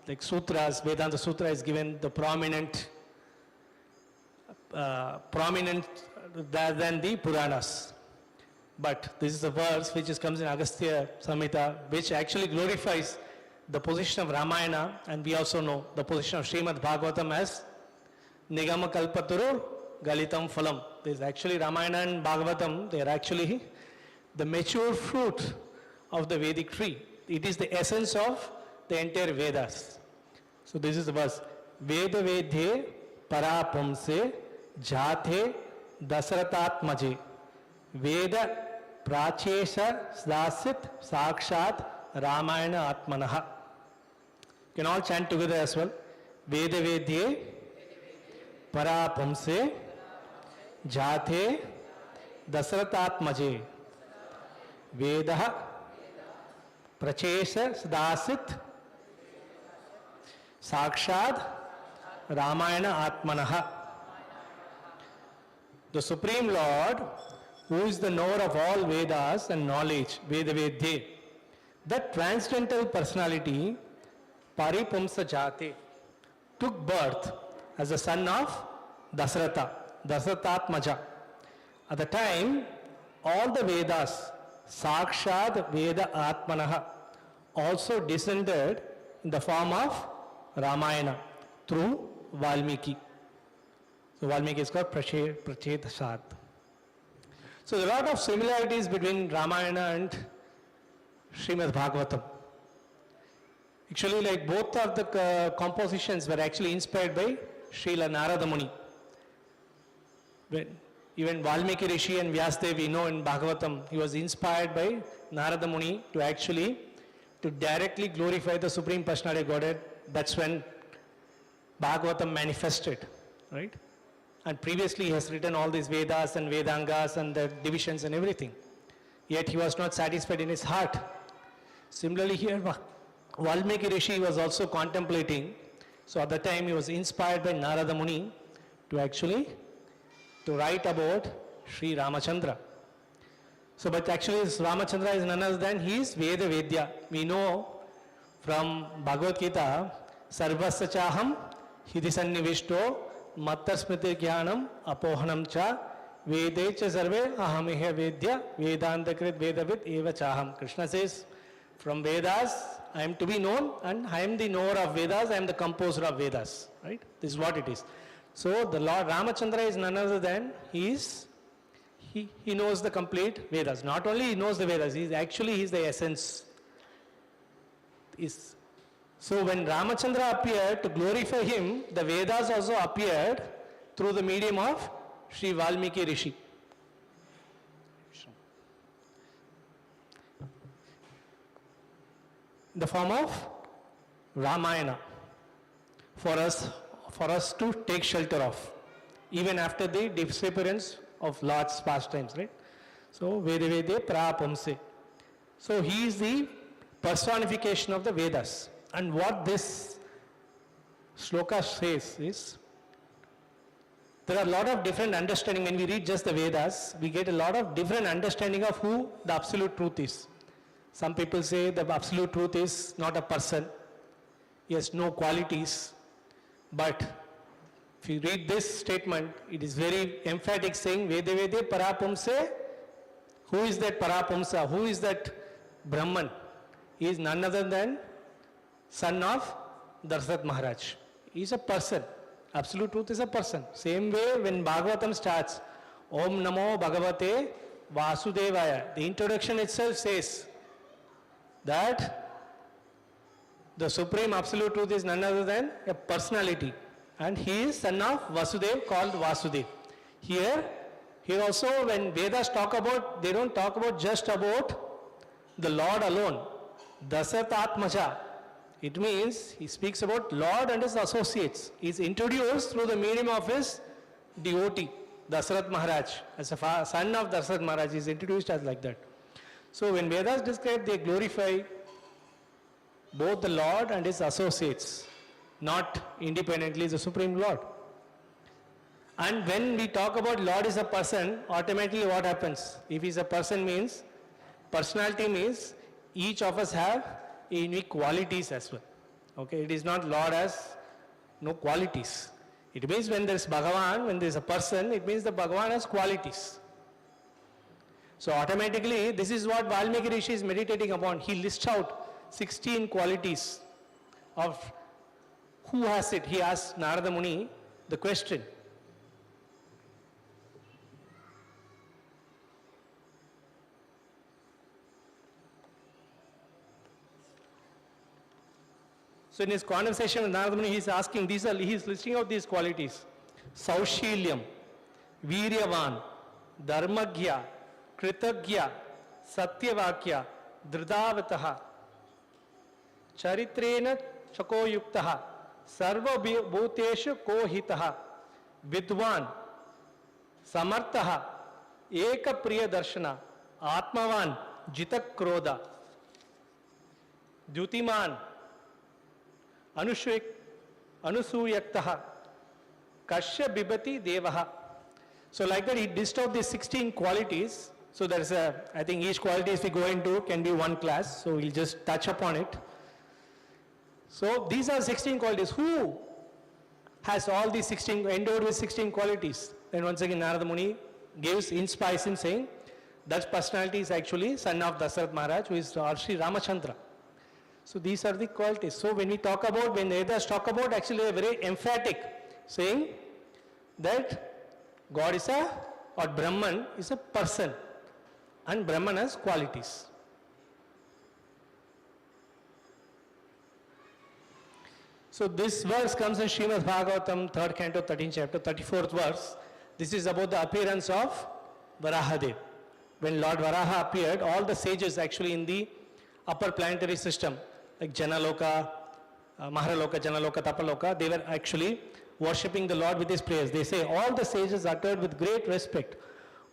like sutras, Vedanta Sutra is given the prominent rather than the Puranas. But this is a verse which comes in Agastya Samhita, which actually glorifies the position of Ramayana, and we also know the position of Srimad Bhagavatam as Nigama Kalpaturu Galitam Phalam. There is actually Ramayana and Bhagavatam, they are actually the mature fruit of the Vedic tree. It is the essence of the entire Vedas. So this is the verse. Veda Vedhe Parapamse Jathe Dasaratatmaje Veda Prachesha Sdasit Sakshat Ramayana Atmanaha. Can all chant together as well? Veda Vedhe Parapamse Jathe Dasaratatmaje Veda Prachesha Sdasit Sakshat Ramayana Atmanaha. The Supreme Lord, who is the knower of all Vedas and knowledge, Veda Vedhe, that transcendental personality, Paripamsa Jate, took birth as the son of Dasaratha, Dasarathatmaja. At the time, all the Vedas, Sakshat Veda Atmanaha, also descended in the form of Ramayana through Valmiki. So Valmiki is called Prachedashat. So there are a lot of similarities between Ramayana and Srimad Bhagavatam. Actually, like both of the compositions were actually inspired by Srila Narada Muni. Even Valmiki Rishi and Vyasdev, we know in Bhagavatam, he was inspired by Narada Muni to directly glorify the Supreme Personality of Godhead. That's when Bhagavatam manifested, right? And previously he has written all these Vedas and Vedangas and the divisions and everything. Yet he was not satisfied in his heart. Similarly here, Valmiki Rishi was also contemplating. So at the time he was inspired by Narada Muni to write about Sri Ramachandra. So but actually this Ramachandra is none other than he is Veda Vedya. We know from Bhagavad Gita, Sarvasya Chaham Hidisannivishto Mattar Smriti Jnanam Apohanam Cha Vedecha Sarve Ahamiha Vedya Vedantakrit Vedavid Eva Chaham. Krishna says, from Vedas I am to be known, and I am the knower of Vedas, I am the composer of Vedas. Right? This is what it is. So the Lord Ramachandra is none other than he knows the complete Vedas. Not only he knows the Vedas, he is the essence. So when Ramachandra appeared to glorify him, the Vedas also appeared through the medium of Sri Valmiki Rishi. The form of Ramayana for us to take shelter of, even after the disappearance of Lord's pastimes, right? So Veda Vede Prapamse. So he is the personification of the Vedas. And what this shloka says is, there are a lot of different understanding. When we read just the Vedas, we get a lot of different understanding of who the absolute truth is. Some people say the absolute truth is not a person. He has no qualities. But if you read this statement, it is very emphatic, saying Veda Vede Parapumse. Who is that Parapumsa? Who is that Brahman? He is none other than son of Dasaratha Maharaj. He is a person. Absolute truth is a person. Same way when Bhagavatam starts, Om Namo Bhagavate Vasudevaya. The introduction itself says that the Supreme Absolute Truth is none other than a personality. And he is son of Vasudev, called Vasudev. Here also when Vedas talk about, they don't talk about just about the Lord alone. Dasarathatmaja. It means he speaks about Lord and his associates. He is introduced through the medium of his devotee, Dasaratha Maharaj. As a son of Dasaratha Maharaj, he is introduced as like that. So when Vedas describe, they glorify both the Lord and his associates, not independently the Supreme Lord. And when we talk about Lord is a person, automatically what happens? If he is a person means, personality means each of us have unique qualities as well. Okay, it is not Lord as no qualities. It means when there is Bhagavan, when there is a person, it means the Bhagavan has qualities. So automatically, this is what Valmiki Rishi is meditating upon. He lists out 16 qualities of who has it. He asked Narada Muni the question. So in his conversation with Narada Muni, he is asking, he is listing out these qualities. Saushilyam, Viryavan, Dharmagya, Kritagya, Satyavakya, Dridavataha, Charitrena Chakoyuktaha, Sarva Bhuteshu Kohitaha, Vidwan, Samartaha, Eka Priya Darshana, Atmavan, Jitak Krodha, Dyutiman, Anusuyaktaha, Kashya Bibati Devaha. So like that he list out these 16 qualities. So there is I think each quality if we go into can be one class. So we'll just touch upon it. So these are 16 qualities. Who has all these 16, endowed with 16 qualities? Then once again Narada Muni gives inspiration saying that personality is actually son of Dasaratha Maharaj, who is Sri Ramachandra. So these are the qualities. So when we talk about, when the Vedas talk about, actually they are very emphatic, saying that God is or Brahman is a person and Brahman has qualities. So this verse comes in Srimad Bhagavatam, 3rd canto, 13th chapter, 34th verse. This is about the appearance of Varahadev. When Lord Varaha appeared, all the sages actually in the upper planetary system, like Janaloka, Maharaloka, Janaloka, Tapaloka, they were actually worshipping the Lord with his prayers. They say, all the sages uttered with great respect,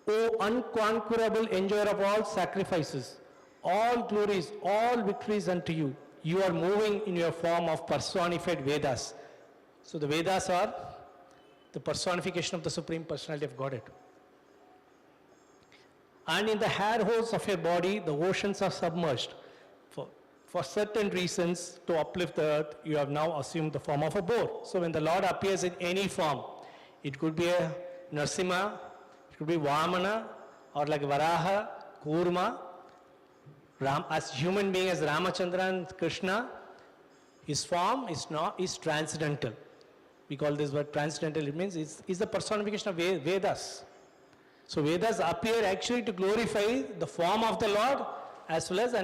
O unconquerable enjoyer of all sacrifices, all glories, all victories unto you. You are moving in your form of personified Vedas. So the Vedas are the personification of the Supreme Personality of Godhead. And in the hair holes of your body, the oceans are submerged. For certain reasons, to uplift the earth, you have now assumed the form of a boar. So when the Lord appears in any form, it could be a Narsimha, it could be Vamana, or like Varaha, Kurma, as human being as Ramachandra and Krishna, his form is transcendental. We call this word transcendental. It means it's the personification of Vedas. So Vedas appear actually to glorify the form of the Lord as well as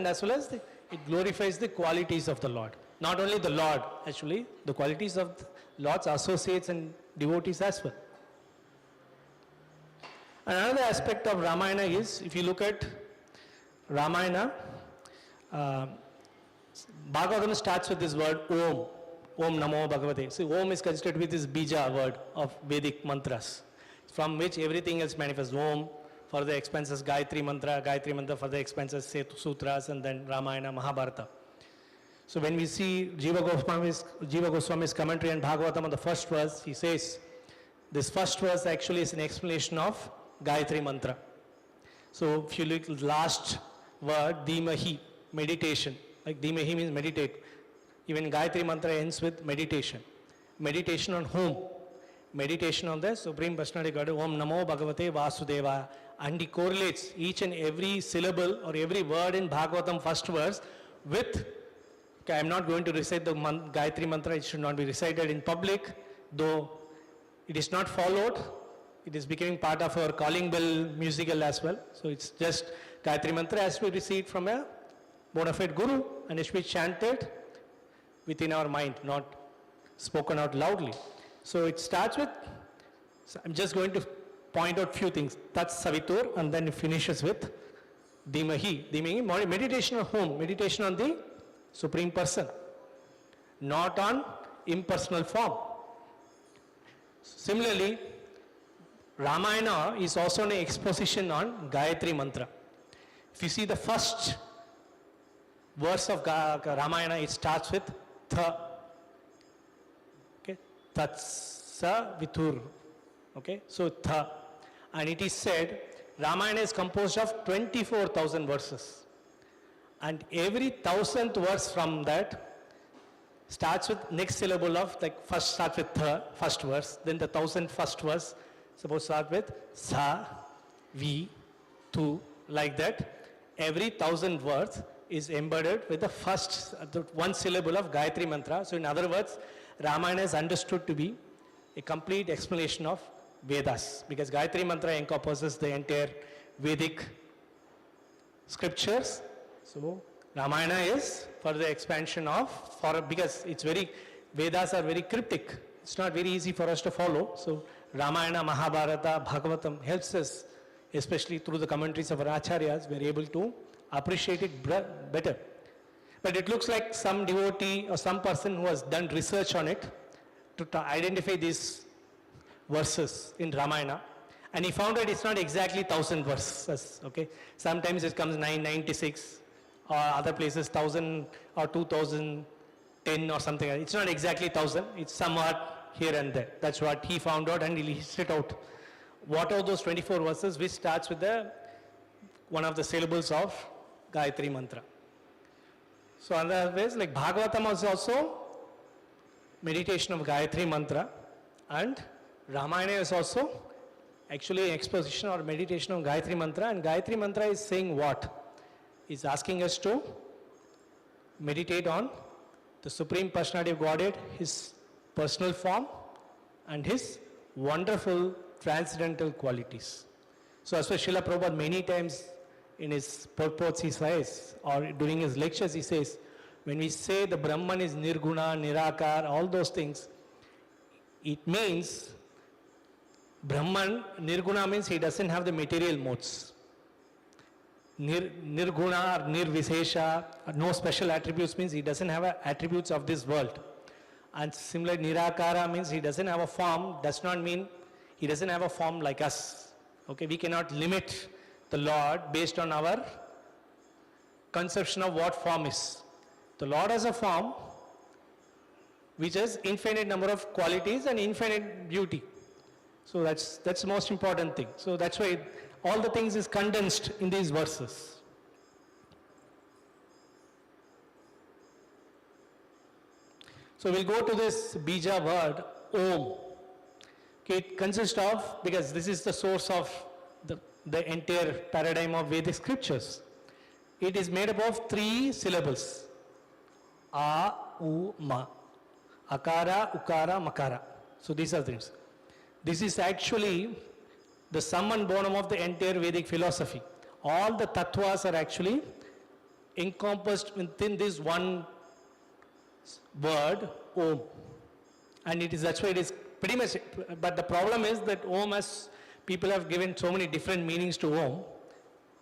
it glorifies the qualities of the Lord. Not only the Lord, actually, the qualities of the Lord's associates and devotees as well. Another aspect of Ramayana is, if you look at Ramayana, Bhagavatam starts with this word Om. Om Namo Bhagavate. See, Om is considered with this Bija word of Vedic mantras, from which everything else manifests. Om for the expenses, Gayatri Mantra for the expenses, Sutras, and then Ramayana, Mahabharata. So when we see Jiva Goswami's commentary on Bhagavatam on the first verse, he says, this first verse actually is an explanation of Gayatri Mantra. So if you look at the last word, Dhimahi, meditation. Like Dhimahi means meditate. Even Gayatri Mantra ends with meditation. Meditation on whom? Meditation on the Supreme Personality God, Om Namo Bhagavate Vasudevaya. And he correlates each and every syllable or every word in Bhagavatam first verse with, okay, I am not going to recite the Gayatri Mantra, it should not be recited in public, though it is not followed, it is becoming part of our calling bell musical as well. So it's just Gayatri Mantra as we receive from a bona fide Guru, and it should be chanted within our mind, not spoken out loudly. So it starts with, so I'm just going to point out few things. That's Savitur, and then it finishes with Dhimahi. Dhimahi, meditation on whom? Meditation on the Supreme Person, not on impersonal form. Similarly, Ramayana is also an exposition on Gayatri Mantra. If you see the first verse of Ramayana, it starts with Tha. Okay, Tatsa Vitur. Okay, so Tha. And it is said, Ramayana is composed of 24,000 verses. And every 1,000th verse from that starts with next syllable of, like first starts with the first verse, then the 1001st verse, suppose start with sa, vi, tu, like that. Every 1000 words is embedded with the first, the one syllable of Gayatri Mantra. So in other words, Ramayana is understood to be a complete explanation of Vedas, because Gayatri Mantra encompasses the entire Vedic scriptures. So Ramayana is for the expansion of, because it's very, Vedas are very cryptic. It's not very easy for us to follow. So Ramayana, Mahabharata, Bhagavatam helps us, especially through the commentaries of our acharyas, we're able to appreciate it better. But it looks like some devotee or some person who has done research on it to identify these verses in Ramayana, and he found that it's not exactly 1000 verses, okay? Sometimes it comes 996, or other places 1000 or 2010 or something. It's not exactly 1000, it's somewhat here and there. That's what he found out, and he listed out what are those 24 verses which starts with the one of the syllables of Gayatri Mantra. So other ways, like Bhagavatam is also meditation of Gayatri Mantra, and Ramayana is also actually exposition or meditation of Gayatri Mantra, and Gayatri Mantra is saying what? Is asking us to meditate on the Supreme Personality of Godhead, His personal form, and His wonderful transcendental qualities. So as for Srila Prabhupada many times in his purports he says, or during his lectures he says, when we say the Brahman is Nirguna, Nirakar, all those things, it means Brahman, Nirguna means he doesn't have the material modes. Nirguna or Nirvisesha, no special attributes, means he doesn't have attributes of this world. And similar, Nirakara means he doesn't have a form, does not mean he doesn't have a form like us. Okay, we cannot limit the Lord based on our conception of what form is. The Lord has a form which has infinite number of qualities and infinite beauty. So that's the most important thing. So that's why all the things is condensed in these verses. So we'll go to this bija word, Om. Okay, it consists of, because this is the source of the entire paradigm of Vedic scriptures. It is made up of 3 syllables. A, U, Ma. Akara, Ukara, Makara. So these are things. This is actually the sum and bonum of the entire Vedic philosophy. All the tattvas are actually encompassed within this one word, Om. And it is, that's why it is pretty much, but the problem is that Om, as people have given so many different meanings to Om.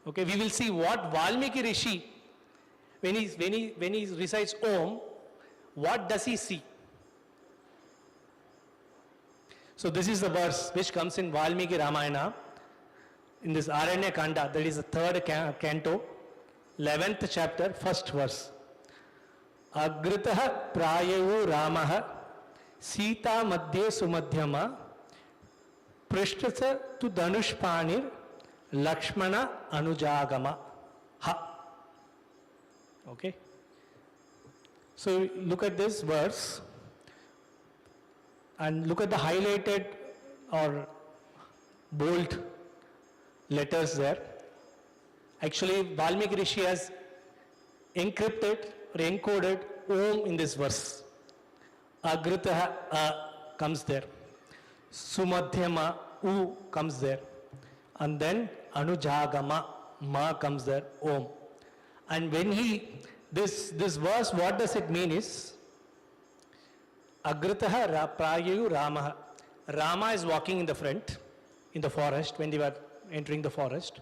Okay, we will see what Valmiki Rishi, when he recites Om, what does he see? So this is the verse which comes in Valmiki Ramayana, in this Aranya Kanda, that is the 3rd canto, 11th chapter, 1st verse. Agritah prayayu Ramaha Sita madhye sumadhyama Prishtasa tu Dhanushpanir Lakshmana Anujagama. Ha. Okay. So look at this verse and look at the highlighted or bold letters there. Actually, Valmiki Rishi has encrypted or encoded Om in this verse. Agritaha comes there. Sumadhyama U comes there. And then Anujagama Ma comes there, Om. And when this verse, what does it mean is, Agritaha prayayu Ramaha. Rama is walking in the front, in the forest, when they were entering the forest.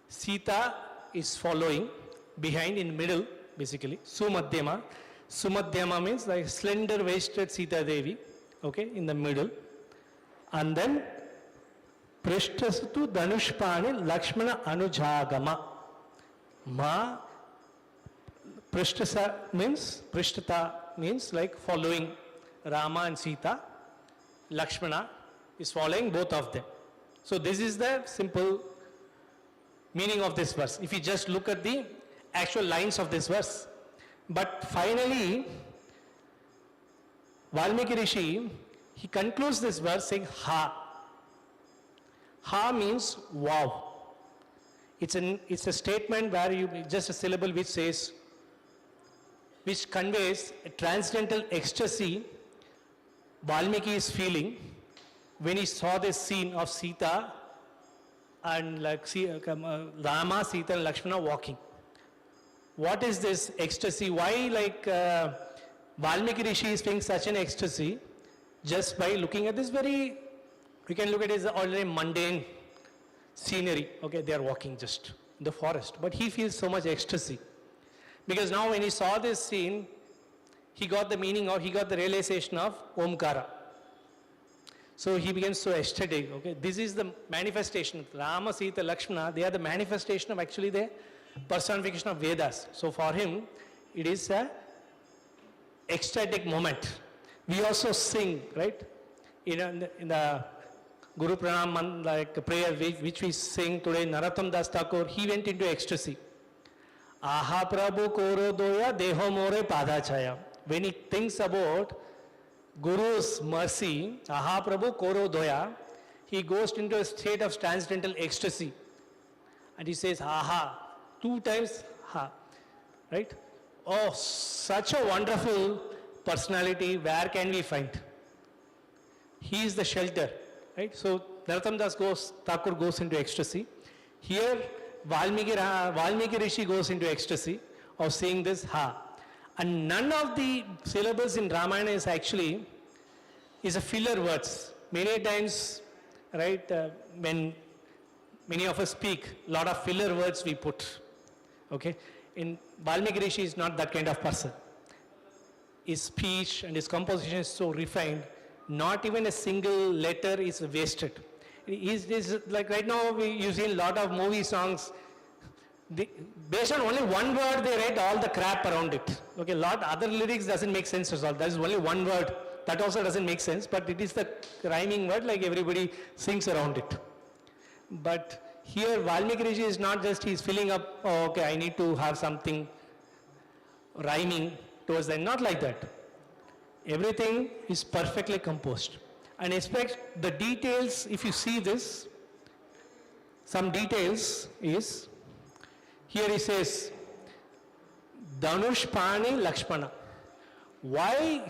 Sita is following behind, in middle, basically. Sumadhyama. Sumadhyama means like slender waisted Sita Devi, okay, in the middle. And then Prishthastu Dhanushpani Lakshmana Anujagama. Ma Prishtasa means, Prishtata means like following Rama and Sita. Lakshmana is following both of them. So this is the simple meaning of this verse, if you just look at the actual lines of this verse. But finally, Valmiki Rishi, he concludes this verse saying ha. Ha means wow. It's a statement where you just a syllable which conveys a transcendental ecstasy Valmiki is feeling when he saw this scene of Sita and Rama, Sita and Lakshmana walking. What is this ecstasy? Why Valmiki Rishi is feeling such an ecstasy just by looking at this we can look at it as ordinary mundane scenery. Okay, they are walking just in the forest. But he feels so much ecstasy. Because now when he saw this scene, he got the realization of Omkara. So he became so ecstatic. Okay, this is the manifestation. Rama, Sita, Lakshmana, they are the manifestation of actually the personification of Vedas. So for him, it is a ecstatic moment. We also sing, right? In the Guru Pranam prayer which we sing today, Narottam Das Thakur, he went into ecstasy. Aha Prabhu Koro Doya Deho More Padachaya. When he thinks about Guru's mercy, Aha Prabhu Koro Doya, he goes into a state of transcendental ecstasy. And he says, Aha, 2 times Ha. Right? Oh, such a wonderful personality, where can we find? He is the shelter. Right? So Narottam Das Thakur goes into ecstasy. Here Valmiki Rishi goes into ecstasy of seeing this Ha. And none of the syllables in Ramayana is actually a filler words. Many times, right, when many of us speak, a lot of filler words we put. Okay? In Valmiki Rishi is not that kind of person. His speech and his composition is so refined. Not even a single letter is wasted. Is like right now you see a lot of movie songs. Based on only one word, they write all the crap around it. Okay, a lot other lyrics doesn't make sense at all. There is only one word. That also doesn't make sense, but it is the rhyming word, like everybody sings around it. But here Valmiki Rishi is not just he's filling up, oh, okay, I need to have something rhyming towards them. Not like that. Everything is perfectly composed. And expect the details, if you see this, some details is, here he says, Dhanushpani Lakshmana. Why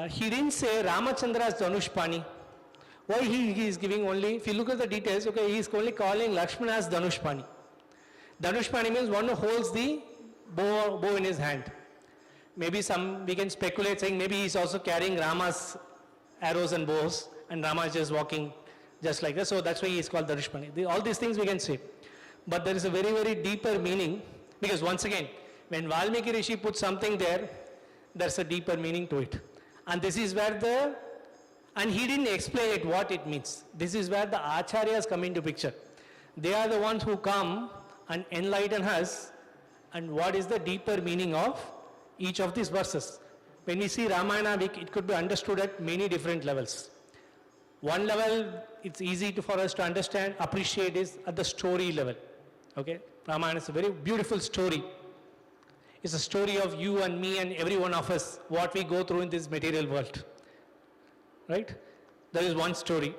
he didn't say Ramachandra's Dhanushpani? Why he is giving only, if you look at the details, okay, he is only calling Lakshmana as Dhanushpani. Dhanushpani means one who holds the bow in his hand. Maybe we can speculate saying maybe he's also carrying Rama's arrows and bows and Rama is just walking just like that. So that's why he is called Dhanushpani. All these things we can say. But there is a very, very deeper meaning, because once again, when Valmiki Rishi puts something there, there's a deeper meaning to it. And this is where and he didn't explain it what it means. This is where the Acharyas come into picture. They are the ones who come and enlighten us and what is the deeper meaning of each of these verses. When we see Ramayana, it could be understood at many different levels. One level, it's easy for us to understand, appreciate is at the story level. Okay? Ramayana is a very beautiful story. It's a story of you and me and every one of us, what we go through in this material world. Right? There is one story.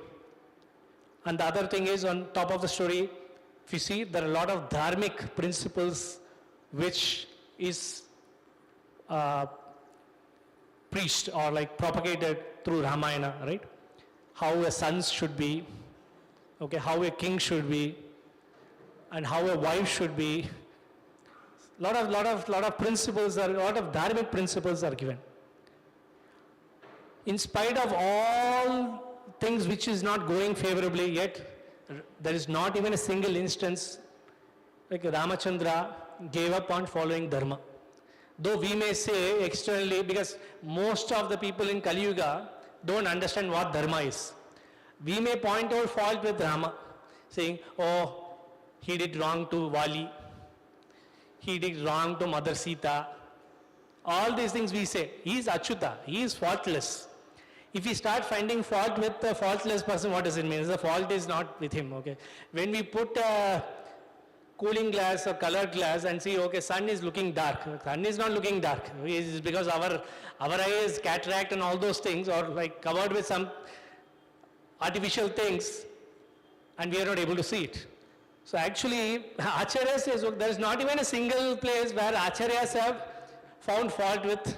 And the other thing is, on top of the story, if you see, there are a lot of dharmic principles which is preached or like propagated through Ramayana, right? How a son should be, okay, how a king should be, and how a wife should be. Lot of principles a lot of dharmic principles are given. In spite of all things which is not going favorably, yet there is not even a single instance like Ramachandra gave up on following dharma. Though we may say externally, because most of the people in Kali Yuga don't understand what dharma is. We may point out fault with Rama, saying, oh, he did wrong to Vali, he did wrong to Mother Sita. All these things we say. He is Achyuta, he is faultless. If we start finding fault with a faultless person, what does it mean? The fault is not with him, okay? When we put a cooling glass or colored glass and see, okay, sun is looking dark. Sun is not looking dark. It's because our eye is cataract and all those things, or like covered with some artificial things, and we are not able to see it. So actually, Acharya says, there is not even a single place where Acharyas have found fault with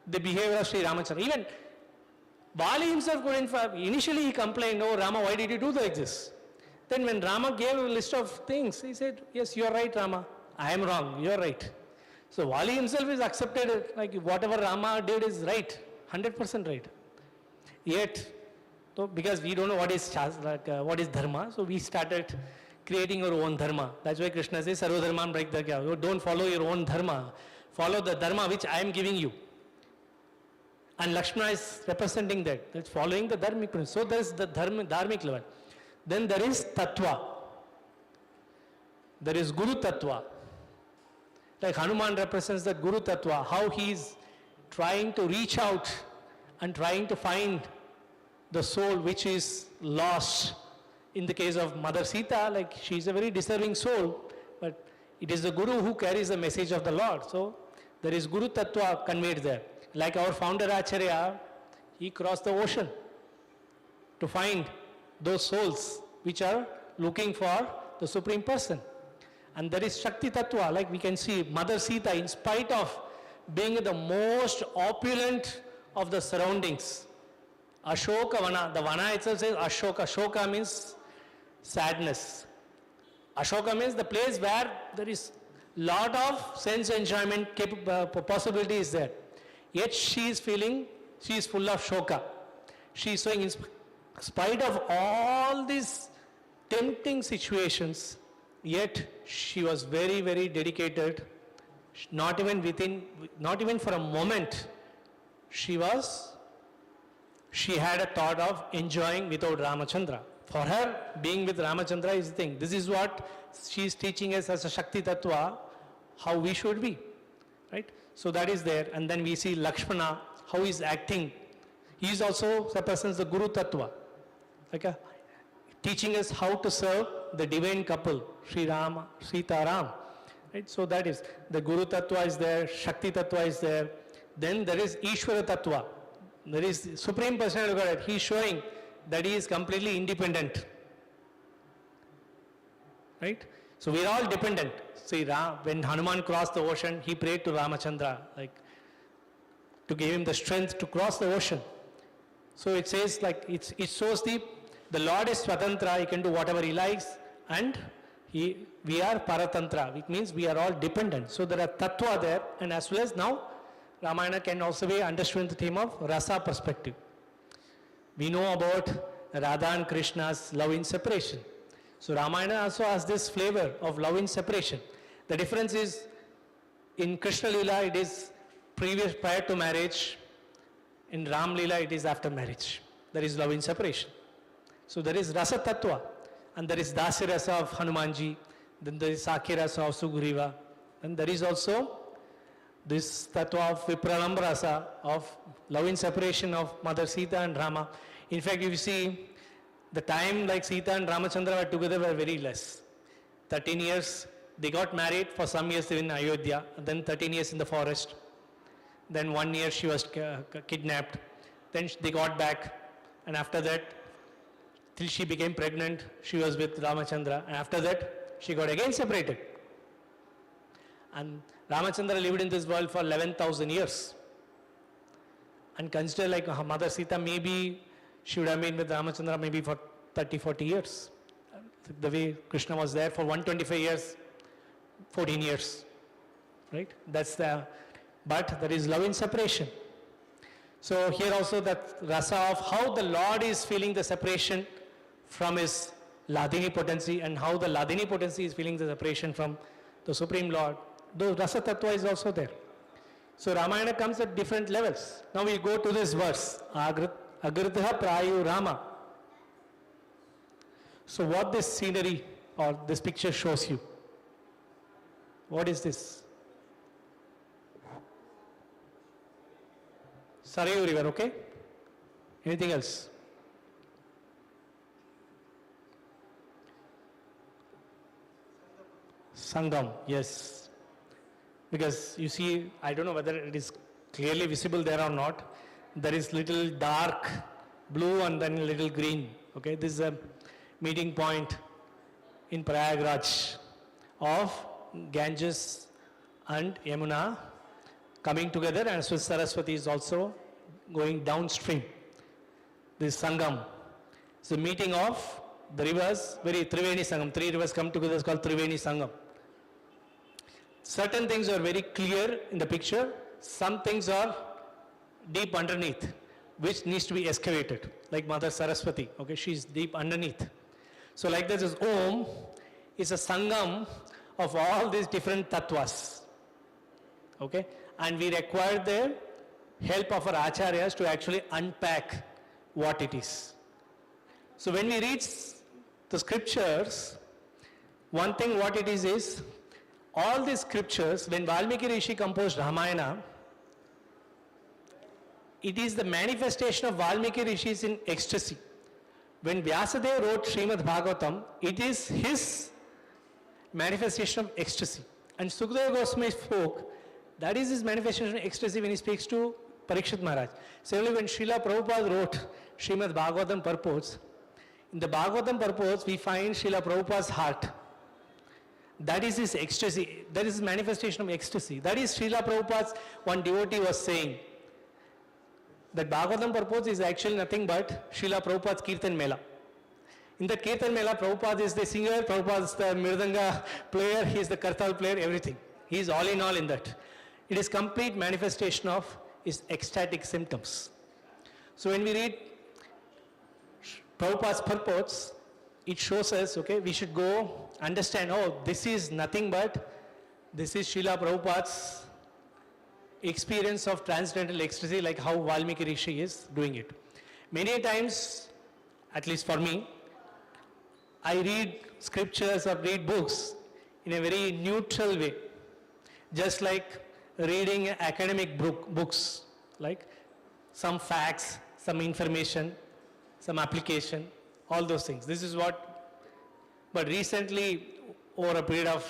the behavior of Sri Ramachandra. Even Bali himself couldn't, initially he complained, oh Rama, why did you do like this? Then when Rama gave a list of things, he said, yes, you are right, Rama. I am wrong, you are right. So Vali himself is accepted it, like whatever Rama did is right, 100% right. Yet, so because we don't know what is what is dharma, so we started creating our own dharma. That's why Krishna says, Sarva dharman pragyatya. Don't follow your own dharma. Follow the dharma which I am giving you. And Lakshmana is representing that. That's following the dharmic principle. So there is the dharmic level. Then there is tattva. There is guru tattva. Like Hanuman represents the guru tattva, how he is trying to reach out and trying to find the soul which is lost. In the case of Mother Sita, like she is a very deserving soul, but it is the Guru who carries the message of the Lord. So there is Guru Tattva conveyed there. Like our founder Acharya, he crossed the ocean to find those souls which are looking for the Supreme Person. And there is Shakti Tattva, like we can see Mother Sita, in spite of being the most opulent of the surroundings. Ashoka Vana, the Vana itself says Ashoka. Ashoka means sadness. Ashoka means the place where there is lot of sense enjoyment possibility is there. Yet she is feeling, she is full of shoka. She is showing in spite of all these tempting situations, yet she was very, very dedicated. Not even for a moment, she had a thought of enjoying without Ramachandra. For her, being with Ramachandra is the thing. This is what she is teaching us as a Shakti Tattva, how we should be. Right? So that is there. And then we see Lakshmana, how he is acting. He is also represents the Guru Tattva. Okay? Teaching us how to serve the divine couple, Sri Rama, Sita Ram. Right? So that is, the Guru Tattva is there, Shakti Tattva is there. Then there is Ishvara Tattva. There is Supreme Personality of Godhead. He is showing that he is completely independent. Right? So we are all dependent. See, when Hanuman crossed the ocean, he prayed to Ramachandra, like, to give him the strength to cross the ocean. So it says, like, it shows the Lord is Swatantra, he can do whatever he likes, and we are Paratantra, which means we are all dependent. So there are Tattva there, and as well as now, Ramayana can also be understood in the theme of Rasa perspective. We know about Radha and Krishna's love in separation. So Ramayana also has this flavor of love in separation. The difference is, in Krishna Leela it is prior to marriage, in Ram Leela it is after marriage. There is love in separation. So there is Rasa Tattva, and there is Dasa Rasa of Hanumanji, then there is Sakya Rasa of Sugriva, and there is also this Tattva of Vipralambha Rasa of love in separation of Mother Sita and Rama. In fact, if you see, the time like Sita and Ramachandra were together were very less. 13 years, they got married, for some years in Ayodhya, and then 13 years in the forest. Then 1 year she was kidnapped. Then they got back, and after that, till she became pregnant, she was with Ramachandra, and after that, she got again separated. And Ramachandra lived in this world for 11,000 years. And consider like her mother Sita, maybe she would have been with Ramachandra maybe for 30, 40 years. The way Krishna was there for 125 years, 14 years. Right? But there is love in separation. So here also that rasa of how the Lord is feeling the separation from his Ladini potency, and how the Ladini potency is feeling the separation from the Supreme Lord. The rasa tattva is also there. So Ramayana comes at different levels. Now we go to this verse, Agritha Prayu Rama. So what this scenery or this picture shows you? What is this? Sarayu river, okay? Anything else? Sangam, yes. Because you see, I don't know whether it is clearly visible there or not. There is little dark blue and then little green. Okay, this is a meeting point in Prayagraj of Ganges and Yamuna coming together, and so Saraswati is also going downstream. This Sangam is the meeting of the rivers, very Triveni Sangam. Three rivers come together, it's called Triveni Sangam. Certain things are very clear in the picture, some things are deep underneath, which needs to be excavated, like Mother Saraswati, okay, she's deep underneath. So like this is Om, is a Sangam of all these different tattvas, okay, and we require the help of our acharyas to actually unpack what it is. So when we read the scriptures, one thing what it is all these scriptures, when Valmiki Rishi composed Ramayana, it is the manifestation of Valmiki Rishi's in ecstasy. When Vyasadeva wrote Srimad Bhagavatam, it is his manifestation of ecstasy. And Sukadeva Goswami spoke, that is his manifestation of ecstasy when he speaks to Parikshit Maharaj. Similarly, when Srila Prabhupada wrote Srimad Bhagavatam purports, in the Bhagavatam purports we find Srila Prabhupada's heart. That is his ecstasy, that is his manifestation of ecstasy. That is Srila Prabhupada's, one devotee was saying, that Bhagavatam purports is actually nothing but Srila Prabhupada's Kirtan Mela. In that Kirtan Mela, Prabhupada is the singer, Prabhupada is the Mirdanga player, he is the Kartal player, everything. He is all in all in that. It is complete manifestation of his ecstatic symptoms. So when we read Prabhupada's purports, it shows us, okay, we should go understand, oh, this is nothing but, this is Srila Prabhupada's experience of transcendental ecstasy, like how Valmiki Rishi is doing it. Many times, at least for me, I read scriptures or read books in a very neutral way, just like reading academic books, like some facts, some information, some application, all those things. This is what, but recently, over a period of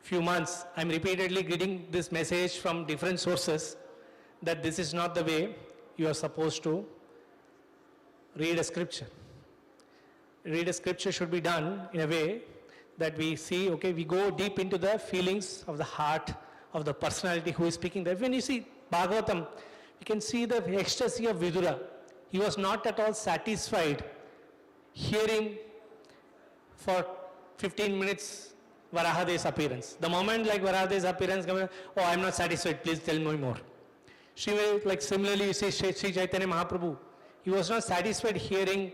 few months, I'm repeatedly getting this message from different sources that this is not the way you are supposed to read a scripture. Read a scripture should be done in a way that we see, okay, we go deep into the feelings of the heart of the personality who is speaking there. When you see Bhagavatam, you can see the ecstasy of Vidura. He was not at all satisfied hearing for 15 minutes Varahade's appearance. The moment like Varahade's appearance, oh, I'm not satisfied, please tell me more. Like similarly, you see Sri Chaitanya Mahaprabhu, he was not satisfied hearing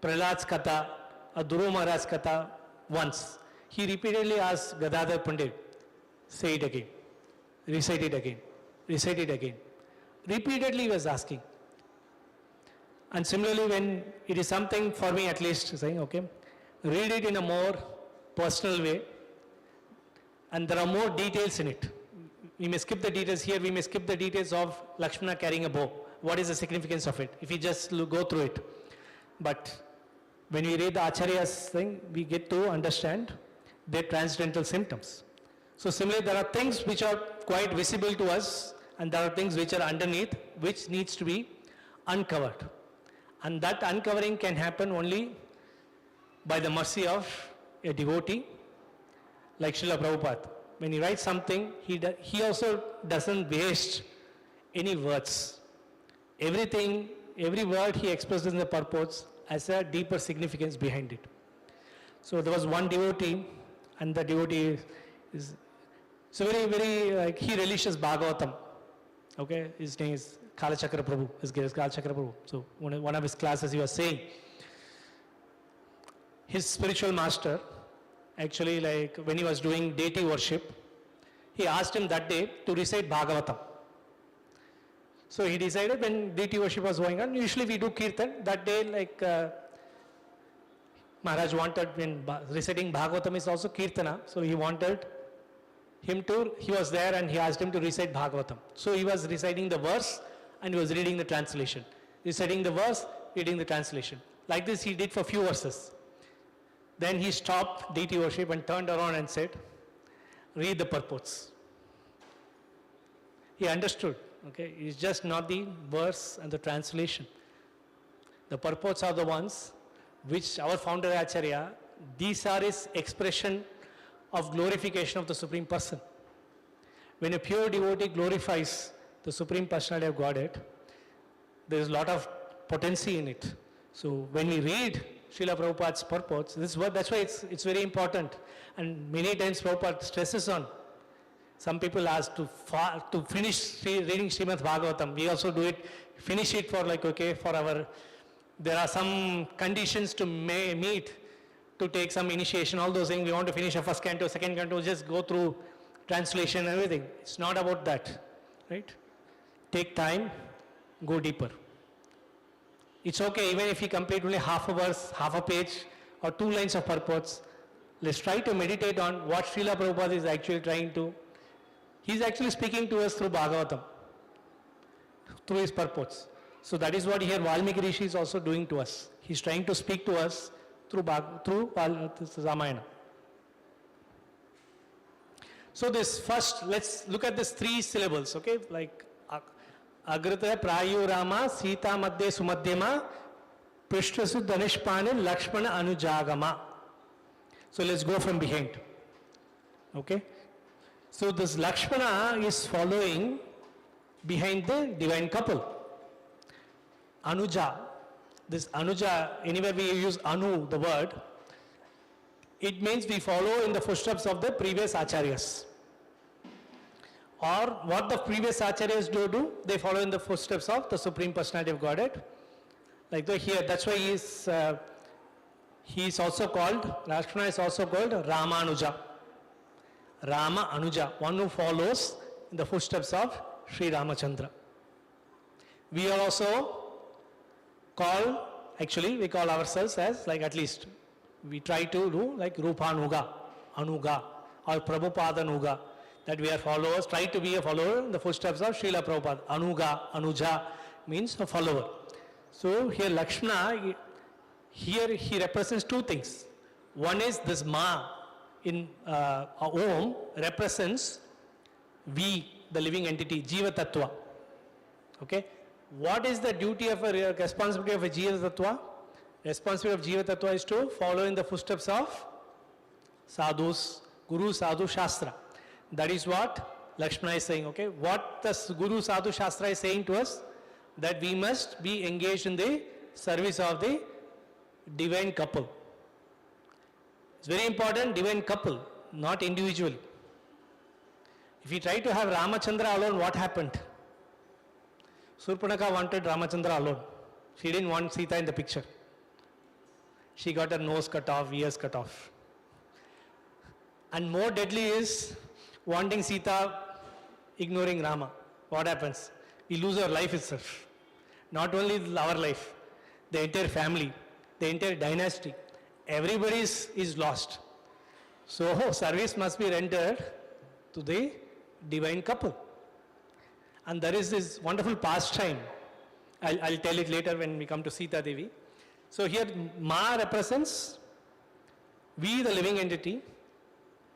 Prahlad's Katha or Dhruva Maharaj's Katha once. He repeatedly asked Gadadhar Pandit, say it again, recite it again, recite it again. Repeatedly he was asking. And similarly, when it is something for me at least, saying, okay, read it in a more personal way, and there are more details in it. We may skip the details here, we may skip the details of Lakshmana carrying a bow. What is the significance of it? If we just go through it. But when we read the Acharya's thing, we get to understand their transcendental symptoms. So similarly, there are things which are quite visible to us, and there are things which are underneath, which needs to be uncovered. And that uncovering can happen only by the mercy of a devotee, like Srila Prabhupada. When he writes something, he also doesn't waste any words. Everything, every word he expresses in the purports has a deeper significance behind it. So there was one devotee, and the devotee is so very, he relishes Bhagavatam. Okay, his name is Kalachakra Prabhu, his name is Kalachakra Prabhu. So one of his classes he was saying, his spiritual master, actually like when he was doing deity worship, he asked him that day to recite Bhagavatam. So he decided when deity worship was going on, usually we do Kirtan, that day like Maharaj wanted, when reciting Bhagavatam is also Kirtana, so he wanted him to, he was there and he asked him to recite Bhagavatam. So he was reciting the verse and he was reading the translation. Reciting the verse, reading the translation. Like this he did for few verses. Then he stopped deity worship and turned around and said, read the purports. He understood, okay? It's just not the verse and the translation. The purports are the ones which our founder Acharya, these are his expression of glorification of the Supreme Person. When a pure devotee glorifies the Supreme Personality of Godhead, there is a lot of potency in it. So when we read Srila Prabhupada's purports, that's why it's very important. And many times Prabhupada stresses on. Some people ask to finish reading Srimad Bhagavatam. We also do it, finish it for there are some conditions to meet to take some initiation, all those things. We want to finish a first canto, second canto, just go through translation and everything. It's not about that, right? Take time, go deeper. It's okay even if you complete only half a verse, half a page, or 2 lines of purports. Let's try to meditate on what Srila Prabhupada is actually trying to. He's actually speaking to us through Bhagavatam, through his purports. So that is what here Valmiki Rishi is also doing to us. He's trying to speak to us through Ramayana. So this first, let's look at these 3 syllables, okay? Like Agrata Prayu Rama, Sita Madhya Sumadhyama, Prishtasu Dhanishpani, Lakshmana Anujagama. So let's go from behind. Okay? So this Lakshmana is following behind the divine couple. Anuja. This Anuja, anywhere we use Anu, the word, it means we follow in the footsteps of the previous Acharyas. Or what the previous Acharyas do, they follow in the footsteps of the Supreme Personality of Godhead. Like here, that's why he is also called, Lakshmana is also called Ramanuja. Rama Anuja, one who follows in the footsteps of Sri Ramachandra. We are also we call ourselves as, like at least, we try to do like Rupanuga, Anuga, or Prabhupada that we are followers, try to be a follower in the footsteps of Srila Prabhupada. Anuga, Anuja means a follower. So here Lakshmana, here he represents 2 things. One is this Ma in Om represents we, the living entity, Jiva Tattva. Okay? What is the duty of a responsibility of a Jiva Tattva? Responsibility of Jiva Tattva is to follow in the footsteps of sadhus, Guru, Sadhu, Shastra. That is what Lakshmana is saying, okay? What the Guru, Sadhu, Shastra is saying to us, that we must be engaged in the service of the divine couple. It's very important, divine couple, not individual. If you try to have Ramachandra alone, what happened? Surpanaka wanted Ramachandra alone. She didn't want Sita in the picture. She got her nose cut off, ears cut off. And more deadly is wanting Sita, ignoring Rama. What happens? We lose our life itself. Not only our life, the entire family, the entire dynasty, everybody is lost. So service must be rendered to the divine couple. And there is this wonderful pastime. I'll tell it later when we come to Sita Devi. So here Ma represents we, the living entity,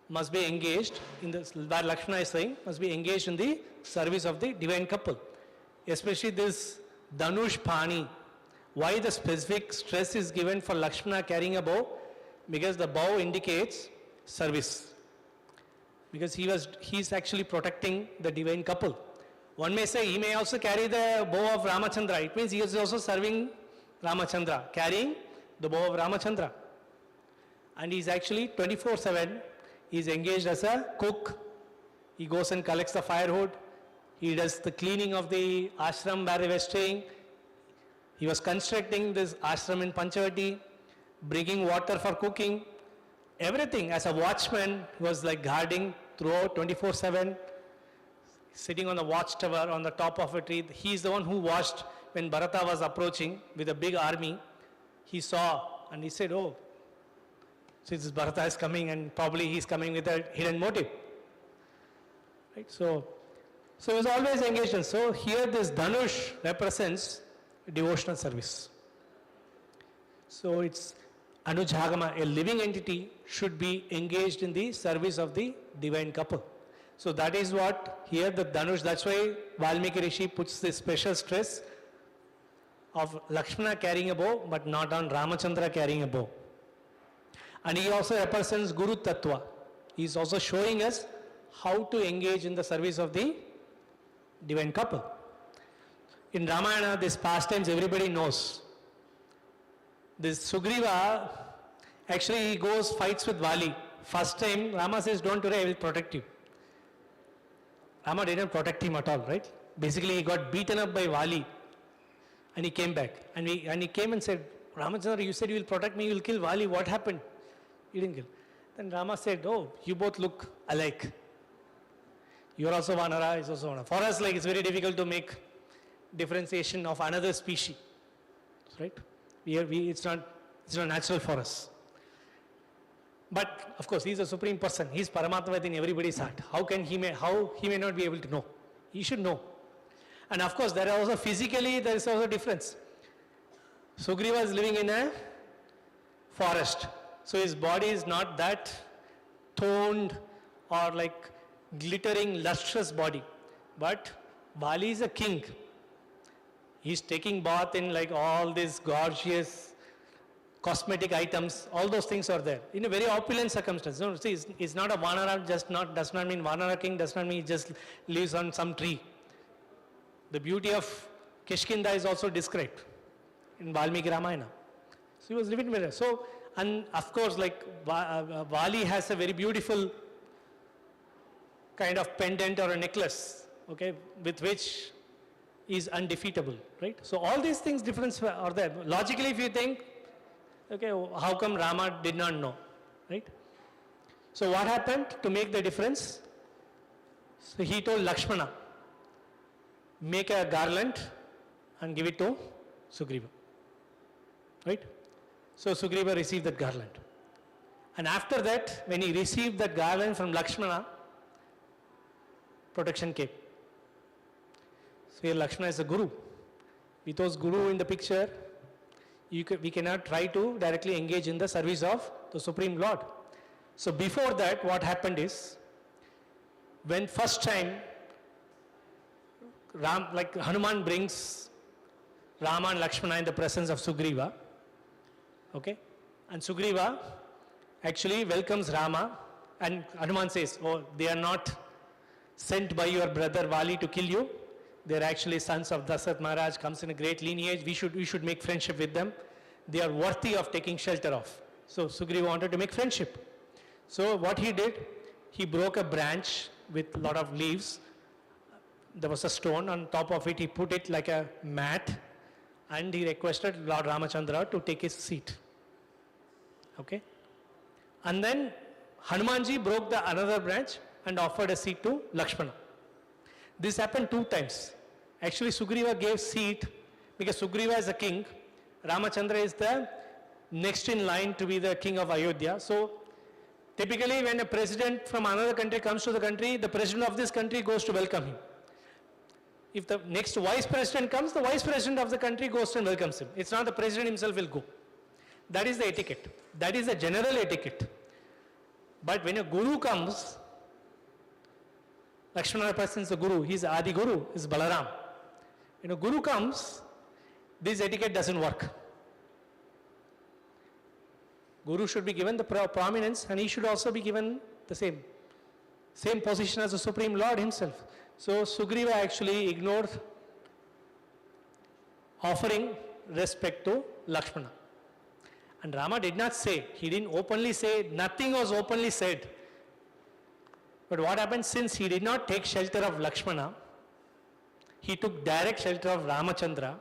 must be engaged in the, where Lakshmana is saying, must be engaged in the service of the divine couple. Especially this Dhanush Pani. Why the specific stress is given for Lakshmana carrying a bow? Because the bow indicates service. Because he's actually protecting the divine couple. One may say he may also carry the bow of Ramachandra. It means he is also serving Ramachandra, carrying the bow of Ramachandra. And he's actually 24/7, he's engaged as a cook. He goes and collects the firewood. He does the cleaning of the ashram where they were staying. He was constructing this ashram in Panchavati, bringing water for cooking. Everything. As a watchman, he was like guarding throughout 24/7, sitting on the watchtower on the top of a tree. He is the one who watched when Bharata was approaching with a big army. He saw and he said, oh, since Bharata is coming and probably he is coming with a hidden motive. Right? So he was always engaged in. So here this Dhanush represents devotional service. So it's Anujagama, a living entity, should be engaged in the service of the divine couple. So that is what here the Dhanush, that's why Valmiki Rishi puts this special stress of Lakshmana carrying a bow, but not on Ramachandra carrying a bow. And he also represents Guru Tattva. He is also showing us how to engage in the service of the divine couple. In Ramayana, these pastimes everybody knows. This Sugriva, actually he goes, fights with Vali. First time, Rama says, don't worry, I will protect you. Rama didn't protect him at all, right? Basically, he got beaten up by Vali. And he came back. And he came and said, Ramachandra, you said you will protect me, you will kill Vali. What happened? You didn't kill. Then Rama said, oh, you both look alike. You are also Vanara, is also Vanara. For us, like, it's very difficult to make differentiation of another species, right? It's not natural for us. But of course, he is a supreme person. He is Paramatma within everybody's heart. How he may not be able to know? He should know. And of course, there is also a difference. Sugriva is living in a forest. So his body is not that toned or like glittering, lustrous body. But Vali is a king. He's taking bath in like all these gorgeous cosmetic items. All those things are there in a very opulent circumstance. No, see, it's not a Vanara. Does not mean Vanara king. Does not mean he just lives on some tree. The beauty of Kishkinda is also described in Valmiki Ramayana. So he was living with her. So, and of course, like Vali has a very beautiful kind of pendant or a necklace, okay, with which is undefeatable, right? So all these things difference are there. Logically, if you think, okay, how come Rama did not know, right? So what happened to make the difference? So he told Lakshmana, make a garland and give it to Sugriva, right? So Sugriva received that garland. And after that, when he received that garland from Lakshmana, protection came. So here Lakshmana is a guru. Without guru in the picture, we cannot try to directly engage in the service of the Supreme Lord. So before that, what happened is, when first time Hanuman brings Rama and Lakshmana in the presence of Sugriva, okay, and Sugriva actually welcomes Rama, and Hanuman says, oh, they are not sent by your brother Vali to kill you. They are actually sons of Dasa Maharaj, comes in a great lineage. We should make friendship with them. They are worthy of taking shelter of. So Sugriva wanted to make friendship. So what he did, he broke a branch with a lot of leaves. There was a stone on top of it. He put it like a mat, and he requested Lord Ramachandra to take his seat. Okay? And then Hanumanji broke the another branch and offered a seat to Lakshmana. This happened 2 times. Actually, Sugriva gave seat because Sugriva is a king. Ramachandra is the next in line to be the king of Ayodhya. So typically when a president from another country comes to the country, the president of this country goes to welcome him. If the next vice president comes, the vice president of the country goes and welcomes him. It's not the president himself will go. That is the etiquette. That is the general etiquette. But when a guru comes, Lakshmana represents the guru. He's Adi Guru, is Balaram. When a guru comes, this etiquette doesn't work. Guru should be given the prominence, and he should also be given the same position as the Supreme Lord himself. So Sugriva actually ignored offering respect to Lakshmana. And Rama did not say, he didn't openly say, nothing was openly said. But what happened, since he did not take shelter of Lakshmana, he took direct shelter of Ramachandra.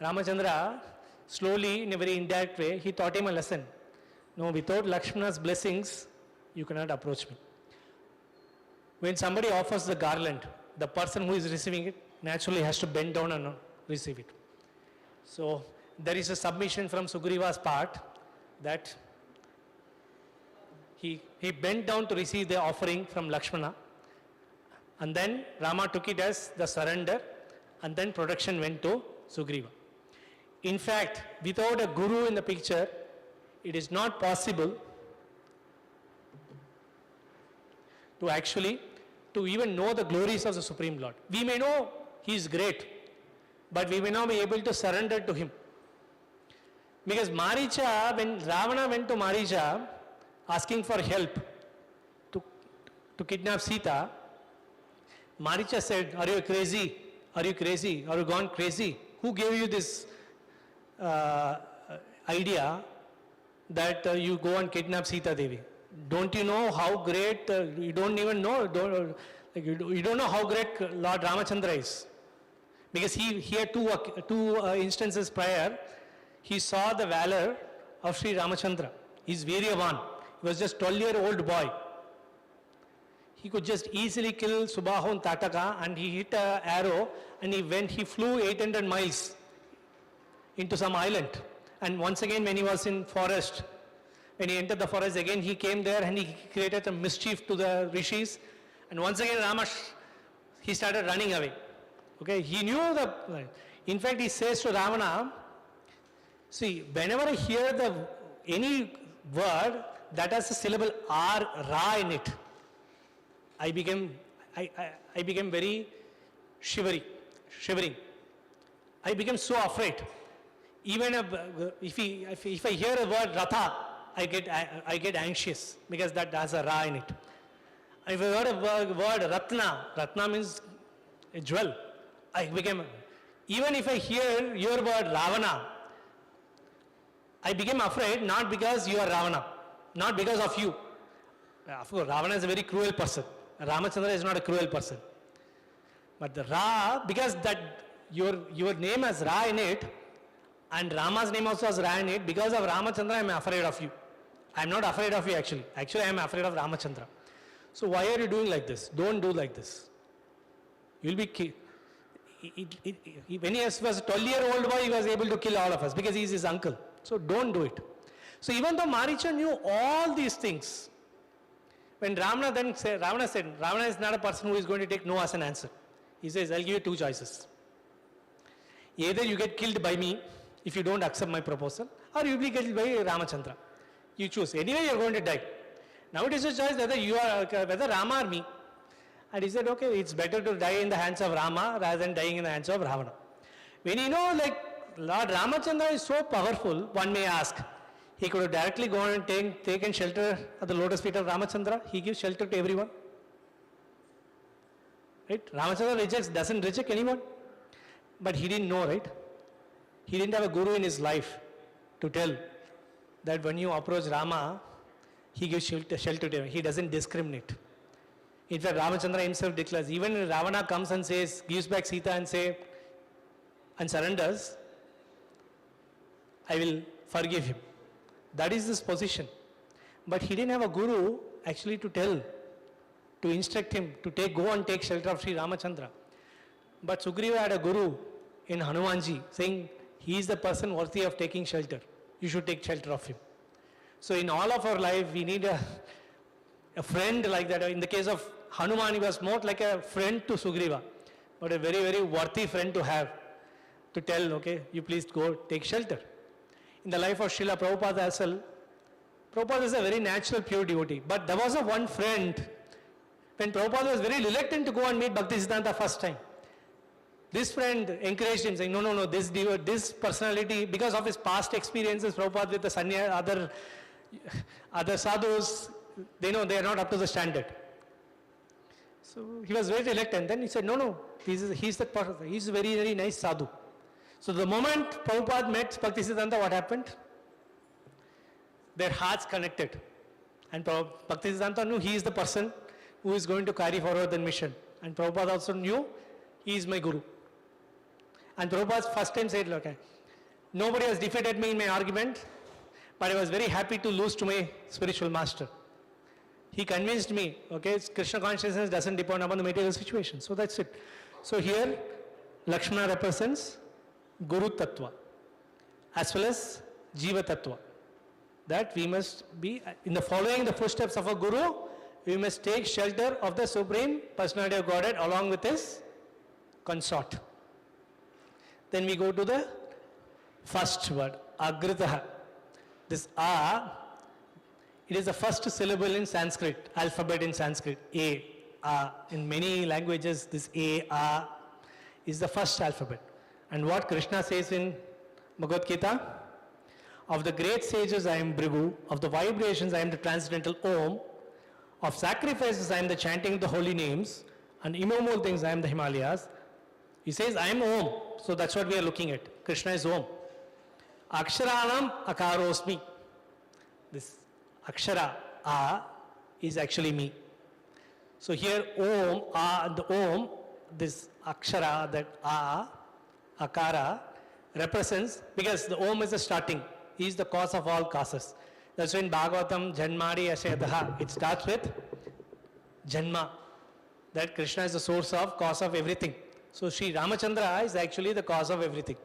Ramachandra, slowly, in a very indirect way, he taught him a lesson. No, without Lakshmana's blessings, you cannot approach me. When somebody offers the garland, the person who is receiving it naturally has to bend down and receive it. So there is a submission from Sugriva's part that he bent down to receive the offering from Lakshmana, and then Rama took it as the surrender, and then protection went to Sugriva. In fact, without a guru in the picture, it is not possible to actually, to even know the glories of the Supreme Lord. We may know He is great, but we may not be able to surrender to Him. Because Maricha, when Ravana went to Maricha asking for help to kidnap Sita, Maricha said, "Are you crazy? Are you crazy? Are you gone crazy? Who gave you this idea that you go and kidnap Sita Devi? Don't you know how great, you don't even know, you don't know how great Lord Ramachandra is." Because he had two instances prior, he saw the valor of Sri Ramachandra. He's Viryavan. He was just 12-year-old boy. He could just easily kill Subahu and Tataka, and he hit an arrow and he flew 800 miles into some island. And once again, when he was in forest, when he entered the forest again, he came there and he created a mischief to the rishis. And once again, he started running away. Okay, he knew in fact, he says to Ravana, see, whenever I hear any word that has a syllable R, Ra in it, I became very shivering. I became so afraid. Even if I hear a word Ratha, I get anxious because that has a Ra in it. If I heard a word Ratna means a jewel. Even if I hear your word Ravana, I became afraid, not because you are Ravana, not because of you. Of course, Ravana is a very cruel person. Ramachandra is not a cruel person. But the Ra, because that your name has Ra in it, and Rama's name also has Ra in it, because of Ramachandra, I am afraid of you. I am not afraid of you actually. Actually, I am afraid of Ramachandra. So why are you doing like this? Don't do like this. You will be killed. When he was a 12-year-old boy, he was able to kill all of us because he is his uncle. So don't do it. So even though Maricha knew all these things, when Ravana said, Ravana is not a person who is going to take no as an answer. He says, I'll give you two choices. Either you get killed by me if you don't accept my proposal, or you will be killed by Ramachandra. You choose. Anyway, you are going to die. Now it is a choice whether Rama or me. And he said, okay, it's better to die in the hands of Rama rather than dying in the hands of Ravana. When you know, Lord Ramachandra is so powerful, one may ask, he could have directly gone and taken shelter at the lotus feet of Ramachandra. He gives shelter to everyone. Right? Ramachandra doesn't reject anyone. But he didn't know, right? He didn't have a guru in his life to tell that when you approach Rama, he gives shelter to him. He doesn't discriminate. In fact, Ramachandra himself declares, even if Ravana comes and says, gives back Sita and surrenders, I will forgive him. That is his position. But he didn't have a guru actually to tell, to instruct him to go and take shelter of Sri Ramachandra. But Sugriva had a guru in Hanumanji saying, he is the person worthy of taking shelter. You should take shelter of him. So in all of our life, we need a friend like that. In the case of Hanuman, he was more like a friend to Sugriva, but a very, very worthy friend to have, to tell, okay, you please go take shelter. In the life of Srila Prabhupada as well, Prabhupada is a very natural, pure devotee. But there was one friend, when Prabhupada was very reluctant to go and meet Bhaktisiddhanta first time, this friend encouraged him, saying, no, this personality, because of his past experiences, Prabhupada with the other sadhus, they know they are not up to the standard. So he was very reluctant. Then he said, no, he's the person. He's a very, very nice sadhu. So the moment Prabhupada met Bhaktisiddhanta, what happened? Their hearts connected. And Bhaktisiddhanta knew he is the person who is going to carry forward the mission. And Prabhupada also knew he is my guru. And Prabhupada first time said, okay, nobody has defeated me in my argument, but I was very happy to lose to my spiritual master. He convinced me, okay, Krishna consciousness doesn't depend upon the material situation. So that's it. So here, Lakshmana represents Guru Tattva as well as Jiva Tattva. That we must be, in the following the footsteps of a Guru, we must take shelter of the Supreme Personality of Godhead along with his consort. Then we go to the first word, Agritaha. This A, it is the first syllable in Sanskrit, alphabet in Sanskrit, A. In many languages, this A is the first alphabet. And what Krishna says in Bhagavad Gita? Of the great sages I am Bhrigu, of the vibrations I am the transcendental Om, of sacrifices I am the chanting of the holy names, and immovable things I am the Himalayas. He says I am Om, so that's what we are looking at. Krishna is Om. Aksharanam akarosmi. This Akshara, A, is actually me. So here Om, A, the Om, this Akshara, that A, Akara, represents, because the Om is the starting. He is the cause of all causes. That's why in Bhagavatam, Janmari Ashayadaha, it starts with Janma. That Krishna is the source of, cause of everything. So Sri Ramachandra is actually the cause of everything.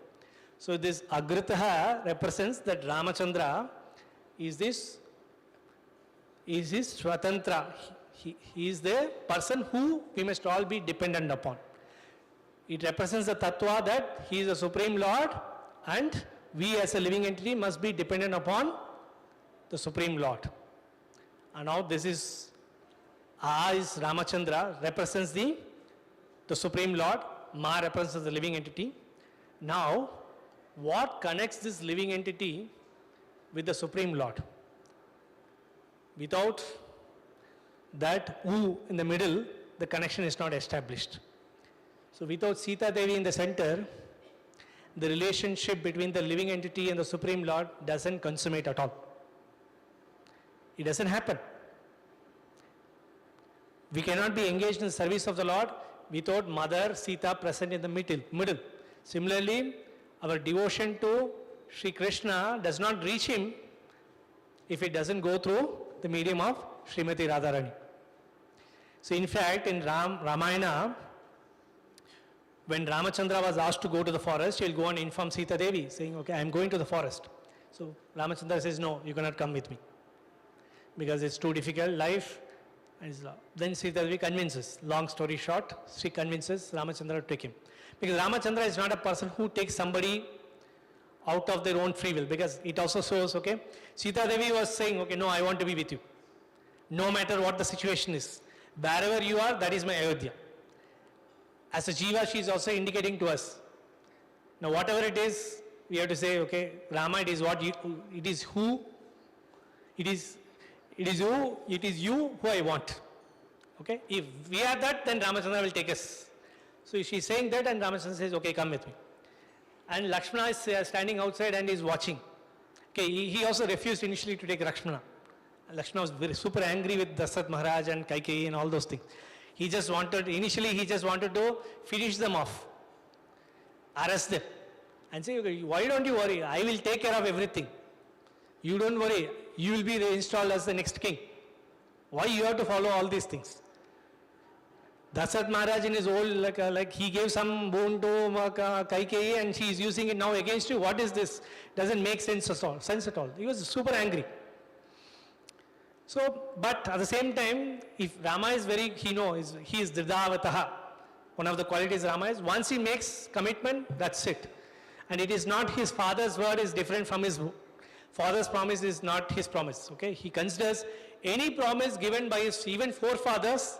So this Agritaha represents that Ramachandra is this Swatantra. He is the person who we must all be dependent upon. It represents the Tattva that he is the Supreme Lord and we as a living entity must be dependent upon the Supreme Lord. And now this is, A is Ramachandra, represents the Supreme Lord. Ma represents the living entity. Now, what connects this living entity with the Supreme Lord? Without that U in the middle, the connection is not established. So without Sita Devi in the center, the relationship between the living entity and the Supreme Lord doesn't consummate at all. It doesn't happen. We cannot be engaged in the service of the Lord without Mother Sita present in the middle. Similarly, our devotion to Sri Krishna does not reach him if it doesn't go through the medium of Srimati Radharani. So in fact, in Ramayana, when Ramachandra was asked to go to the forest, he'll go and inform Sita Devi, saying, okay, I'm going to the forest. So Ramachandra says, no, you cannot come with me, because it's too difficult, life. And then Sita Devi convinces. Long story short, she convinces Ramachandra to take him. Because Ramachandra is not a person who takes somebody out of their own free will, because it also shows, okay, Sita Devi was saying, okay, no, I want to be with you. No matter what the situation is. Wherever you are, that is my Ayodhya. As a jiva, she is also indicating to us. Now, whatever it is, we have to say, okay, Rama, it is what you, it is who, it is you who I want. Okay? If we are that, then Ramachandra will take us. So she is saying that, and Ramachandra says, okay, come with me. And Lakshmana is standing outside and is watching. Okay, he also refused initially to take Lakshmana. Lakshmana was very super angry with Dasa Maharaj and Kaikeyi and all those things. Initially he just wanted to finish them off, arrest them, and say, okay, why don't you worry? I will take care of everything. You don't worry. You will be installed as the next king. Why you have to follow all these things? Dasat Maharaj in his old, like he gave some boon to Kaikeyi and she is using it now against you. What is this? Doesn't make sense at all. He was super angry. So, but at the same time, if Rama is he is Dridhavataha. One of the qualities Rama is, once he makes commitment, that's it. And it is not his father's word is different from his father's promise is not his promise. Okay, he considers any promise given by his even forefathers,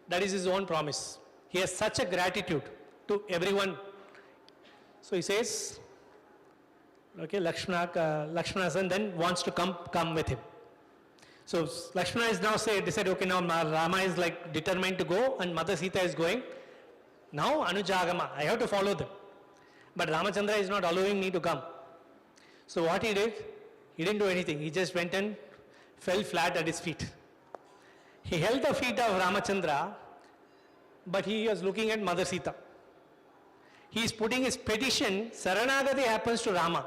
that is his own promise. He has such a gratitude to everyone. So he says, okay, Lakshmana then wants to come with him. So Lakshmana is now said, okay, now Rama is like determined to go and Mother Sita is going. Now Anujagama, I have to follow them. But Ramachandra is not allowing me to come. So what he did, he didn't do anything. He just went and fell flat at his feet. He held the feet of Ramachandra, but he was looking at Mother Sita. He is putting his petition, Saranagati happens to Rama.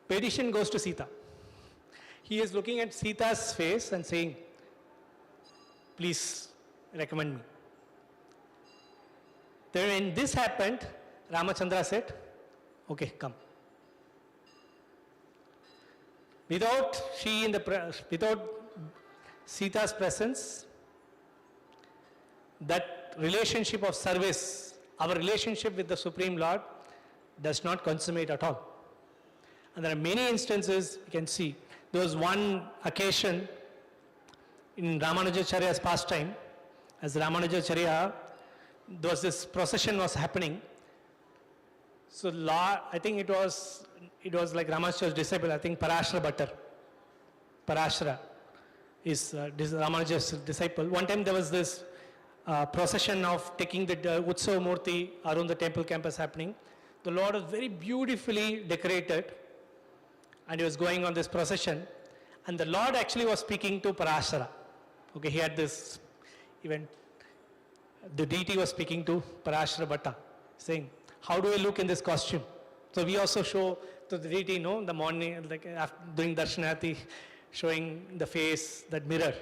Petition goes to Sita. He is looking at Sita's face and saying, please recommend me. Then when this happened, Ramachandra said, okay, come. Without Sita's presence, that relationship of service, our relationship with the Supreme Lord does not consummate at all. And there are many instances you can see. There was one occasion in Ramanujacharya's pastime, as Ramanujacharya, there was this procession was happening. So I think it was like Ramanujacharya's disciple, I think Parashara Bhattar. Parashara is Ramanuja's disciple. One time there was this procession of taking the Utsav Murti around the temple campus happening. The Lord was very beautifully decorated and he was going on this procession. And the Lord actually was speaking to Parashara. Okay, he had this event. The deity was speaking to Parashara Bhatta, saying, how do I look in this costume? So we also show to the deity, in the morning, like after doing darshanati, showing the face, that mirror,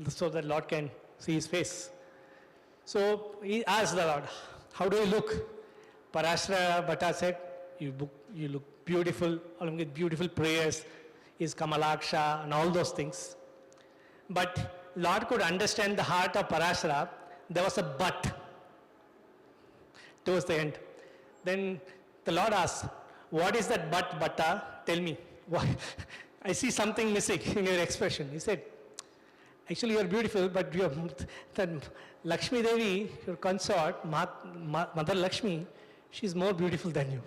so that Lord can see his face. So he asked the Lord, how do I look? Parashara Bhatta said, you look beautiful, along with beautiful prayers, is Kamalaksha and all those things. But Lord could understand the heart of Parashara. There was a but towards the end. Then the Lord asked, what is that but, Bhatta? Tell me. Why? I see something missing in your expression. He said, actually you are beautiful, but Lakshmi Devi, your consort, Mother Lakshmi, she is more beautiful than you.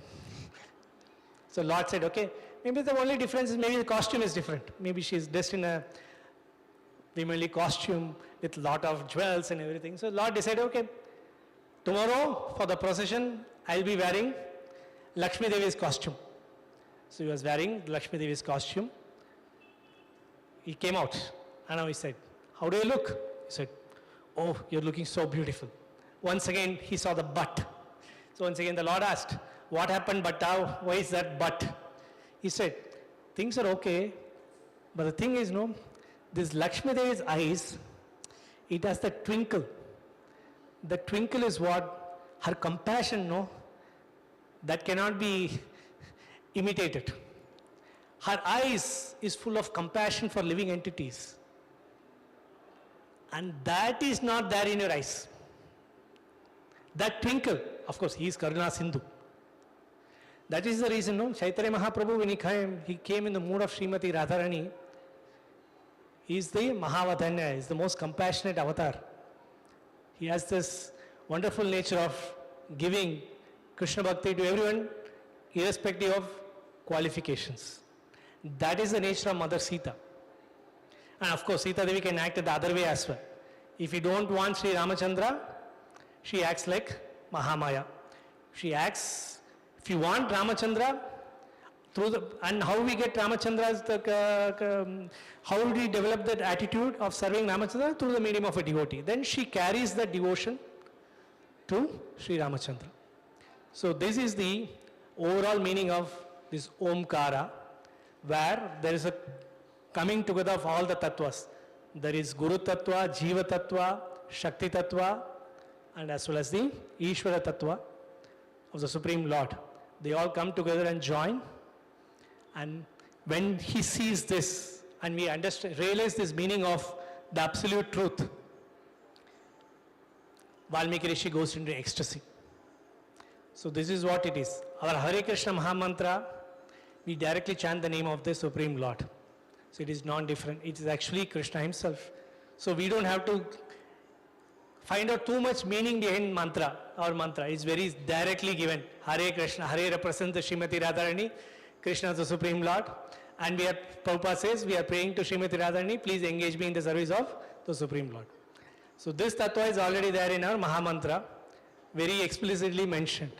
So Lord said, okay, maybe the only difference is maybe the costume is different. Maybe she is dressed in a womanly costume with lot of jewels and everything. So Lord decided, okay, tomorrow for the procession, I'll be wearing Lakshmi Devi's costume. So he was wearing Lakshmi Devi's costume. He came out and now he said, how do I look? He said, oh, you're looking so beautiful. Once again, he saw the but. So once again, the Lord asked, what happened, Bhatta? Why is that but? He said, things are okay, but the thing is, this Lakshmi Devi's eyes, it has the twinkle. The twinkle is what? Her compassion, that cannot be imitated. Her eyes is full of compassion for living entities. And that is not there in your eyes. That twinkle, of course, he is Karuna Sindhu. That is the reason, Chaitanya Mahaprabhu, when he came in the mood of Srimati Radharani, he is the Mahavadanya, he is the most compassionate avatar. He has this wonderful nature of giving Krishna Bhakti to everyone, irrespective of qualifications. That is the nature of Mother Sita. And of course, Sita Devi can act the other way as well. If you don't want Sri Ramachandra, she acts like Mahamaya. She acts, if you want Ramachandra, and how we get Ramachandra, how do we develop that attitude of serving Ramachandra? Through the medium of a devotee. Then she carries that devotion to Sri Ramachandra. So this is the overall meaning of this Omkara, where there is a coming together of all the tattvas. There is Guru Tattva, Jiva Tattva, Shakti Tattva, and as well as the Ishvara Tattva of the Supreme Lord. They all come together and join. And when he sees this, and we realize this meaning of the absolute truth, Valmiki Rishi goes into ecstasy. So this is what it is. Our Hare Krishna Mahamantra, we directly chant the name of the Supreme Lord. So it is non-different. It is actually Krishna himself. So we don't have to find out too much meaning behind mantra. Our mantra is very directly given. Hare Krishna. Hare represents the Srimati Radharani. Krishna is the Supreme Lord. And Prabhupada says, we are praying to Srimati Radharani, please engage me in the service of the Supreme Lord. So this tattva is already there in our Mahamantra, very explicitly mentioned.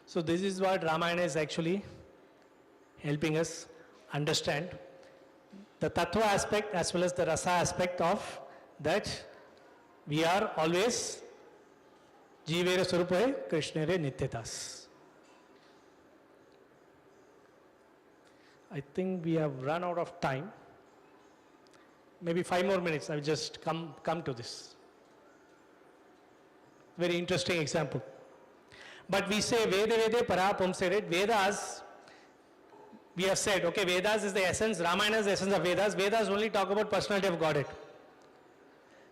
So this is what Ramayana is actually helping us understand. The tattva aspect as well as the rasa aspect of that we are always Jivera Surupahe Krishnere Nityadas. I think we have run out of time. Maybe 5 more minutes, I will just come to this. Very interesting example. But we say Veda Vede Parapumsere, Vedas, we have said, okay, Vedas is the essence, Ramayana is the essence of Vedas. Vedas only talk about personality of Godhead.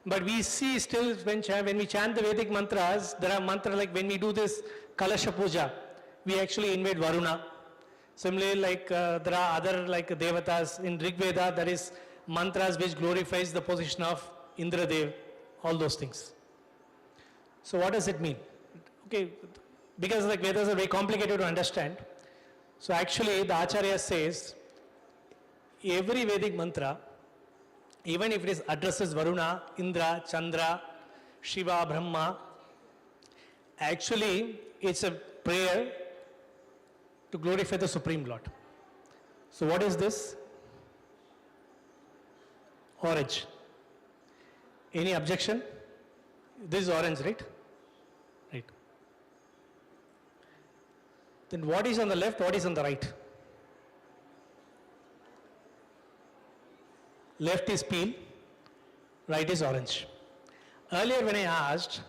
But we see still when we chant the Vedic mantras, there are mantras like when we do this Kalasha Puja, we actually invite Varuna. Similarly, like there are other like devatas in Rig Veda, there is mantras which glorifies the position of Indra Dev, all those things. So what does it mean? Okay, because like Vedas are very complicated to understand. So actually the Acharya says every Vedic mantra, even if it is addresses Varuna, Indra, Chandra, Shiva, Brahma, actually it's a prayer to glorify the Supreme Lord. So what is this? Orange. Any objection? This is orange, right? Right. Then what is on the left, what is on the right? Left is peel, right is orange. Earlier when I asked,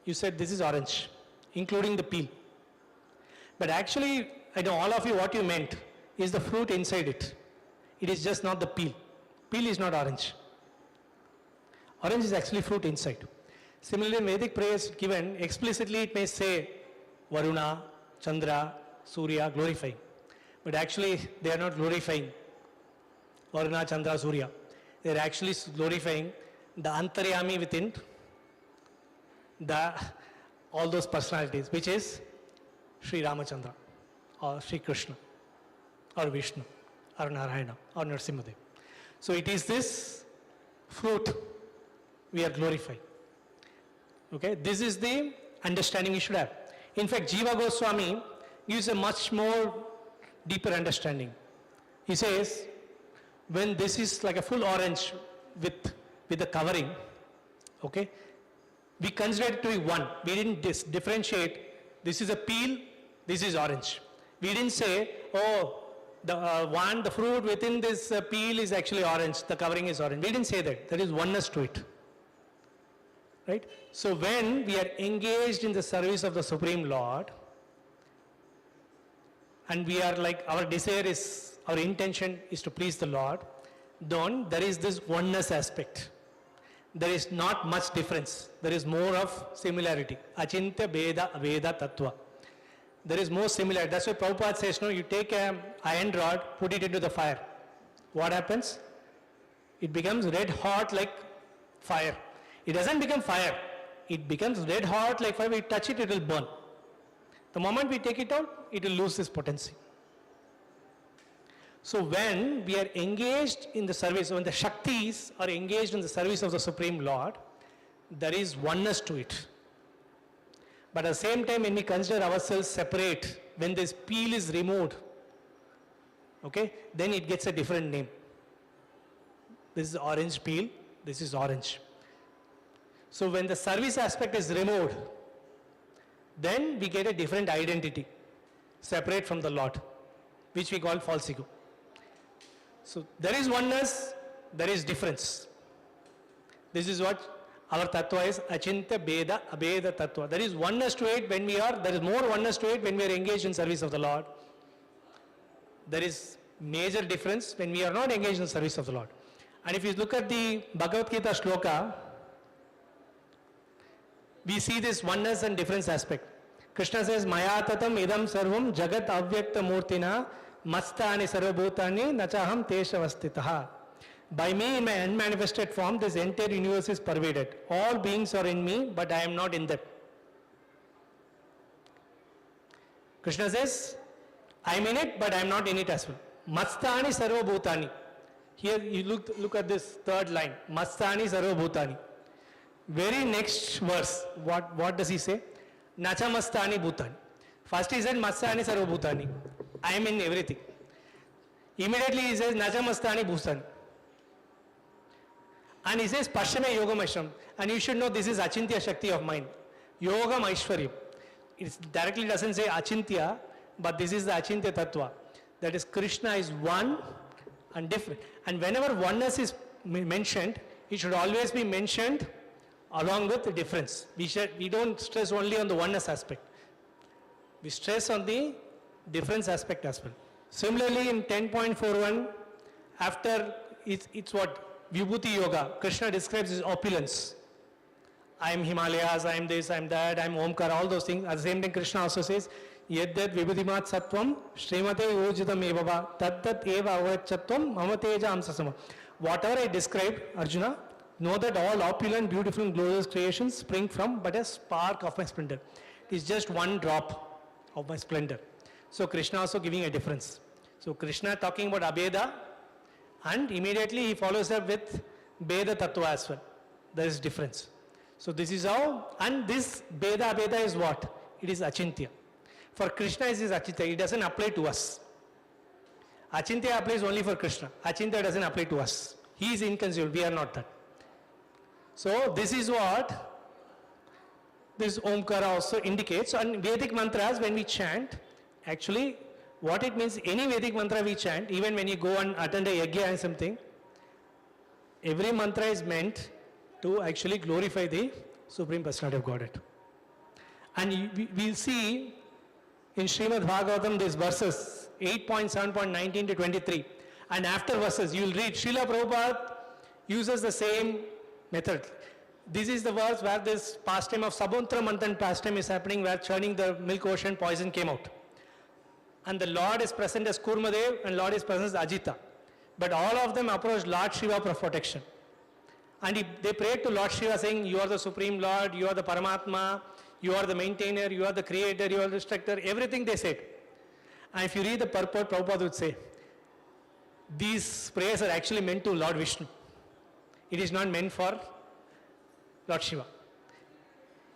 you said this is orange, including the peel. But actually, I know all of you what you meant is the fruit inside it. It is just not the peel. Peel is not orange. Orange is actually fruit inside. Similarly, in Vedic prayers given, explicitly it may say Varuna, Chandra, Surya, glorifying. But actually, they are not glorifying Varuna, Chandra, Surya. They are actually glorifying the Antaryami within all those personalities, which is Sri Ramachandra, or Sri Krishna, or Vishnu, or Narayana, or Narasimhadev. So it is this fruit we are glorifying. Okay, this is the understanding you should have. In fact, Jiva Goswami gives a much more deeper understanding. He says, when this is like a full orange with the covering, okay, we consider it to be one. We didn't differentiate, this is a peel, this is orange. We didn't say, oh, the fruit within this peel is actually orange, the covering is orange. We didn't say that. There is oneness to it. Right? So when we are engaged in the service of the Supreme Lord, and we are like, our desire is, our intention is to please the Lord, then there is this oneness aspect. There is not much difference. There is more of similarity. Achintya Veda Aveda Tattva. There is more similarity. That's why Prabhupada says, no, you take an iron rod, put it into the fire. What happens? It becomes red hot like fire. It doesn't become fire. It becomes red hot like fire. We touch it, it will burn. The moment we take it out, it will lose its potency. So when we are engaged in the service, when the Shaktis are engaged in the service of the Supreme Lord, there is oneness to it. But at the same time, when we consider ourselves separate, when this peel is removed, okay, then it gets a different name. This is orange peel, this is orange. So when the service aspect is removed, then we get a different identity, separate from the Lord, which we call false ego. So there is oneness, there is difference. This is what our tattva is, achintya beda abeda tattva. There is oneness to it when we are, there is more oneness to it when we are engaged in service of the Lord. There is major difference when we are not engaged in service of the Lord. And if you look at the Bhagavad Gita shloka, we see this oneness and difference aspect. Krishna says, Maya tatam idam sarvam jagat avyakta murtina mastani sarvabhutani nachaham teshavastitaha. By me, in my unmanifested form, this entire universe is pervaded. All beings are in me, but I am not in them. Krishna says, I am in it, but I am not in it as well. Mastani sarvabhutani. Here you look at this third line. Mastani sarvabhutani. Very next verse, what does he say? Nacha mastani bhutani. First he said, Mastani sarvabhutani. I am in everything. Immediately he says, Nacha mastani bhutani. And he says, Pashame Yogam Aishwaryam. And you should know this is Achintya Shakti of mine. Yogam Aishwaryam. It directly doesn't say Achintya, but this is the Achintya Tattva. That is, Krishna is one and different. And whenever oneness is mentioned, it should always be mentioned along with the difference. We don't stress only on the oneness aspect. We stress on the difference aspect as well. Similarly, in 10.41, after it's what? Vibhuti Yoga, Krishna describes his opulence. I am Himalayas, I am this, I am that, I am Omkar, all those things. At the same time, Krishna also says, Yadyad vibhudimat sattvam srimate yojitam evava taddat eva avachatvam mama teja amsasama. Whatever I described, Arjuna, know that all opulent, beautiful, and glorious creations spring from but a spark of my splendor. It is just one drop of my splendor. So Krishna also giving a difference. So Krishna talking about Abheda, and immediately he follows up with Beda Tattva as well. There is difference. So this is how, and this Beda Abheda is what? It is Achintya. For Krishna it is Achintya, it doesn't apply to us. Achintya applies only for Krishna. Achintya doesn't apply to us. He is inconceivable, we are not that. So this is what this Omkara also indicates. And Vedic mantras, when we chant, actually what it means, any Vedic mantra we chant, even when you go and attend a yajna and something, every mantra is meant to actually glorify the Supreme Personality of Godhead. And we'll see in Srimad Bhagavatam these verses 8.7.19 to 23. And after verses you will read, Srila Prabhupada uses the same method. This is the verse where this pastime of Sabuntra Manthan pastime is happening, where churning the milk ocean poison came out. And the Lord is present as Kurmadev and Lord is present as Ajita. But all of them approached Lord Shiva for protection. And they prayed to Lord Shiva saying, you are the Supreme Lord, you are the Paramatma, you are the maintainer, you are the creator, you are the destructor, everything they said. And if you read the purport, Prabhupada would say, these prayers are actually meant to Lord Vishnu. It is not meant for Lord Shiva.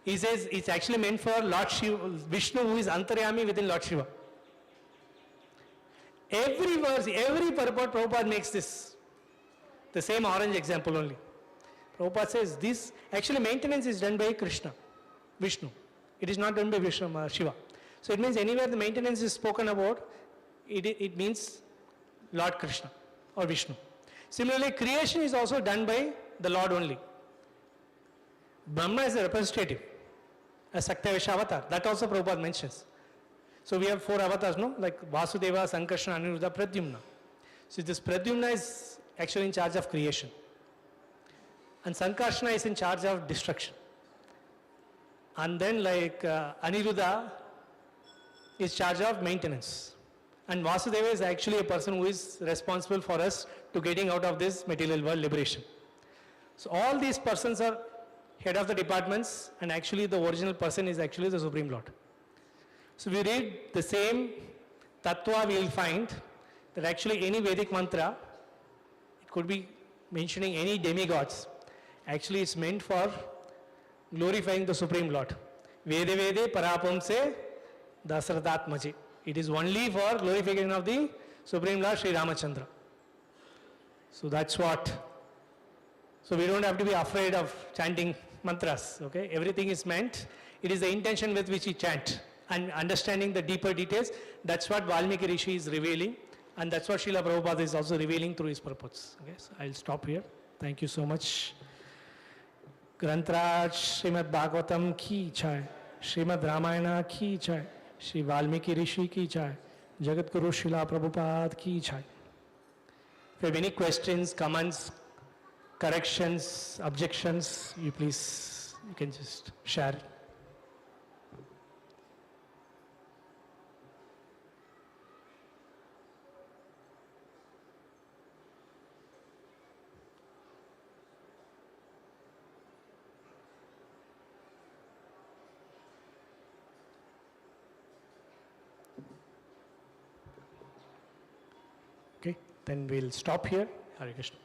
He says it's actually meant for Lord Shiva, Vishnu, who is Antaryami within Lord Shiva. Every verse, every purport, Prabhupada makes this. The same orange example only. Prabhupada says this, actually maintenance is done by Krishna, Vishnu. It is not done by Vishnu, Shiva. So it means anywhere the maintenance is spoken about, it means Lord Krishna or Vishnu. Similarly, creation is also done by the Lord only. Brahma is a representative, a Saktavesha avatar. That also Prabhupada mentions. So we have 4 avatars, no? Like Vasudeva, Sankarsana, Aniruddha, Pradyumna. So this Pradyumna is actually in charge of creation. And Sankarsana is in charge of destruction. And then like Aniruddha is charge of maintenance. And Vasudeva is actually a person who is responsible for us to getting out of this material world liberation. So all these persons are head of the departments, and actually the original person is actually the Supreme Lord. So we read the same tattva, we will find that actually any Vedic mantra, it could be mentioning any demigods, actually it's meant for glorifying the Supreme Lord. Vede Vede Parapamse Dasaradatmaji. It is only for glorification of the Supreme Lord Sri Ramachandra. So that's what. So we don't have to be afraid of chanting mantras, okay? Everything is meant. It is the intention with which we chant and understanding the deeper details. That's what Valmiki Rishi is revealing, and that's what Srila Prabhupada is also revealing through his purports. Okay, so I'll stop here. Thank you so much. Grantraj Srimad Bhagavatam ki jai, Srimad Ramayana ki jai, Shri Valmiki Rishi ki jai, Jagat Guru Srila Prabhupada ki jai. If you have any questions, comments, corrections, objections, you can just share. Okay, then we'll stop here. Hare Krishna.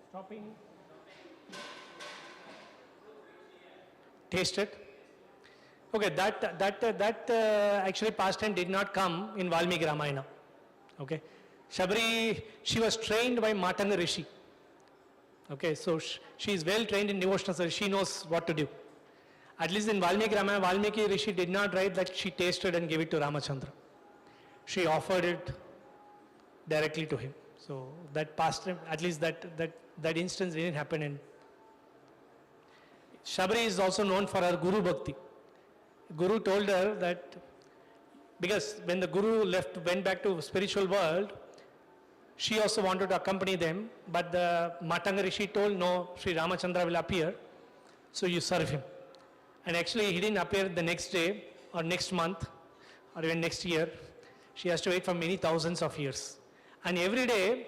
Stopping. Taste it. Okay, that actually pastime did not come in Valmiki Ramayana. Okay, Shabri, she was trained by Matanga Rishi. Okay, so she is well trained in devotional service. She knows what to do. At least in Valmiki Ramayana, Valmiki Rishi did not write that she tasted and gave it to Ramachandra. She offered it directly to him. So that pastime, at least that instance didn't happen in. Shabri is also known for her Guru Bhakti. Guru told her that because when the Guru went back to spiritual world, she also wanted to accompany them, but the Matanga Rishi told, no, Sri Ramachandra will appear, so you serve him. And actually, he didn't appear the next day, or next month, or even next year. She has to wait for many thousands of years. And every day,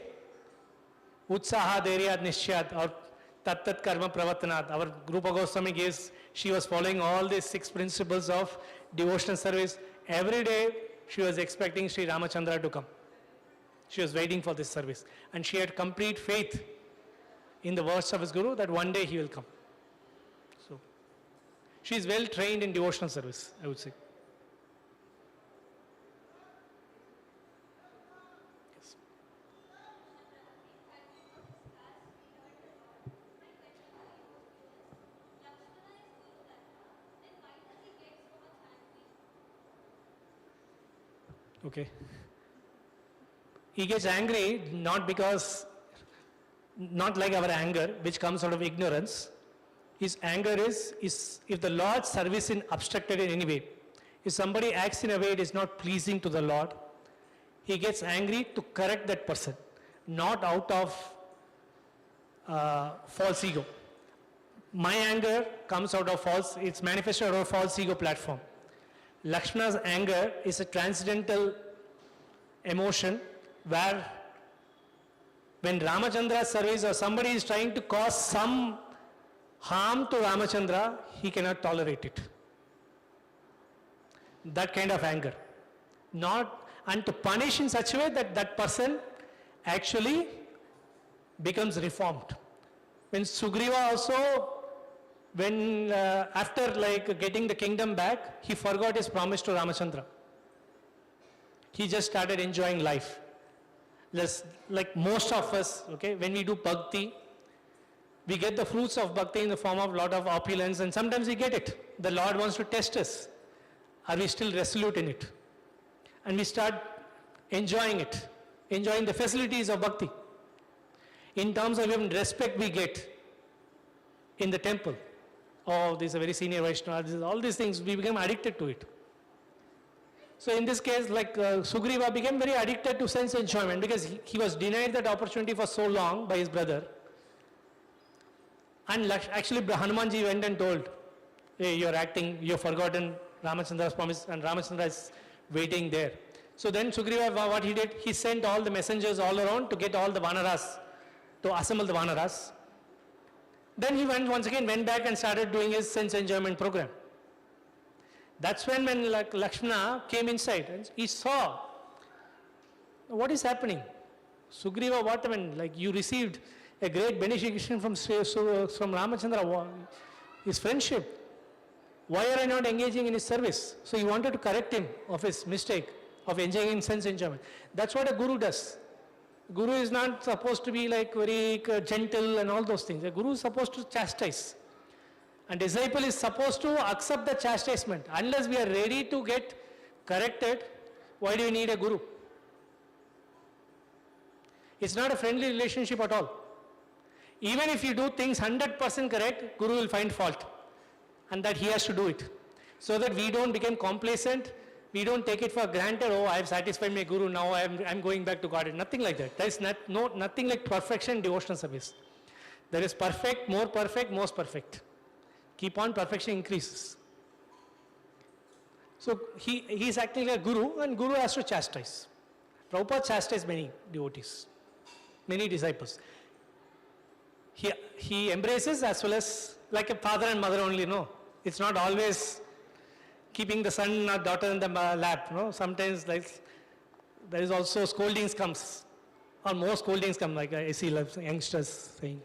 Utsaha Dheryat Nishyat, or Tat Tat Karma Pravattanat, our Rupa Goswami gives, she was following all these 6 principles of devotional service. Every day, she was expecting Sri Ramachandra to come. She was waiting for this service. And she had complete faith in the words of his Guru that one day he will come. So, she is well trained in devotional service, I would say. Yes. Okay. He gets angry not like our anger, which comes out of ignorance. His anger is if the Lord's service is obstructed in any way. If somebody acts in a way it is not pleasing to the Lord, he gets angry to correct that person, not out of false ego. My anger comes out of it's manifested out of false ego platform. Lakshmana's anger is a transcendental emotion where when Ramachandra's service or somebody is trying to cause some harm to Ramachandra, he cannot tolerate it. That kind of anger. And to punish in such a way that that person actually becomes reformed. When Sugriva also, after getting the kingdom back, he forgot his promise to Ramachandra. He just started enjoying life. Like most of us, okay, when we do bhakti, we get the fruits of bhakti in the form of lot of opulence, and sometimes we get it. The Lord wants to test us. Are we still resolute in it? And we start enjoying it, enjoying the facilities of bhakti. In terms of even respect we get in the temple. Oh, this is a very senior Vaishnava, all these things, we become addicted to it. So in this case, Sugriva became very addicted to sense enjoyment because he was denied that opportunity for so long by his brother. And actually Hanumanji went and told, hey, you've forgotten Ramachandra's promise, and Ramachandra is waiting there. So then Sugriva, what he did, he sent all the messengers all around to get all the Vanaras, to assemble the Vanaras. Then he once again went back and started doing his sense enjoyment program. That's when Lakshmana came inside and he saw, what is happening? Sugriva, what happened? You received a great benediction from Ramachandra, his friendship. Why are you not engaging in his service? So he wanted to correct him of his mistake of enjoying in sense enjoyment. That's what a guru does. Guru is not supposed to be very gentle and all those things. A guru is supposed to chastise. And disciple is supposed to accept the chastisement. Unless we are ready to get corrected, why do we need a guru? It's not a friendly relationship at all. Even if you do things 100% correct, guru will find fault. And that he has to do it. So that we don't become complacent, we don't take it for granted, oh, I have satisfied my guru, now I'm going back to God. Nothing like that. There is nothing like perfection in devotional service. There is perfect, most perfect. Keep on, perfection increases. So he is acting like a guru, and guru has to chastise. Prabhupada chastised many devotees, many disciples. He embraces as well as like a father and mother only, no. It's not always keeping the son or daughter in the lap, no. Sometimes there is also scoldings comes, or more scoldings come, like I see youngsters saying.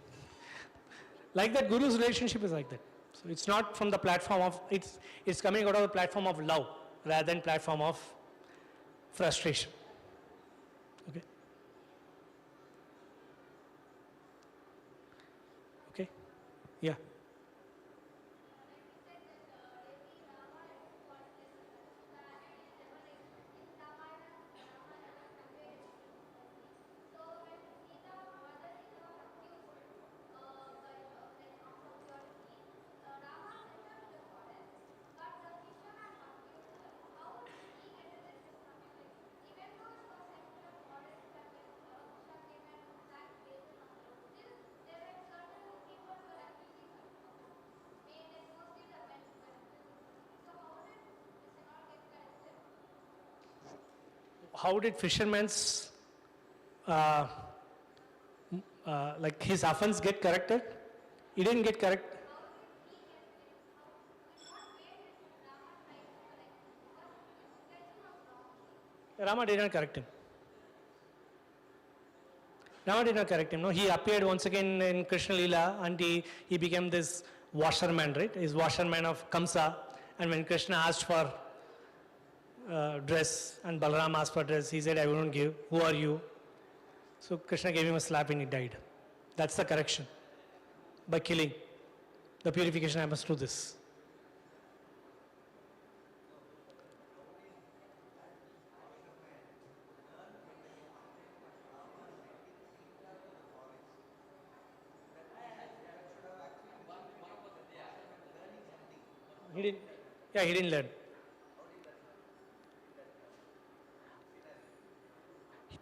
Like that, guru's relationship is like that. So it's not from the platform of, it's coming out of the platform of love rather than platform of frustration. Okay? Okay? Yeah. how did fisherman's like his offense get corrected? He didn't get correct. Rama did not correct him. Rama did not correct him. No, he appeared once again in Krishna Leela and he became this washerman, right? He's washerman of Kamsa. And when Krishna asked for dress and Balaram asked for dress, he said, I won't give. Who are you? So Krishna gave him a slap and he died. That's the correction. By killing. The purification happens through this. He didn't. Yeah, he didn't learn.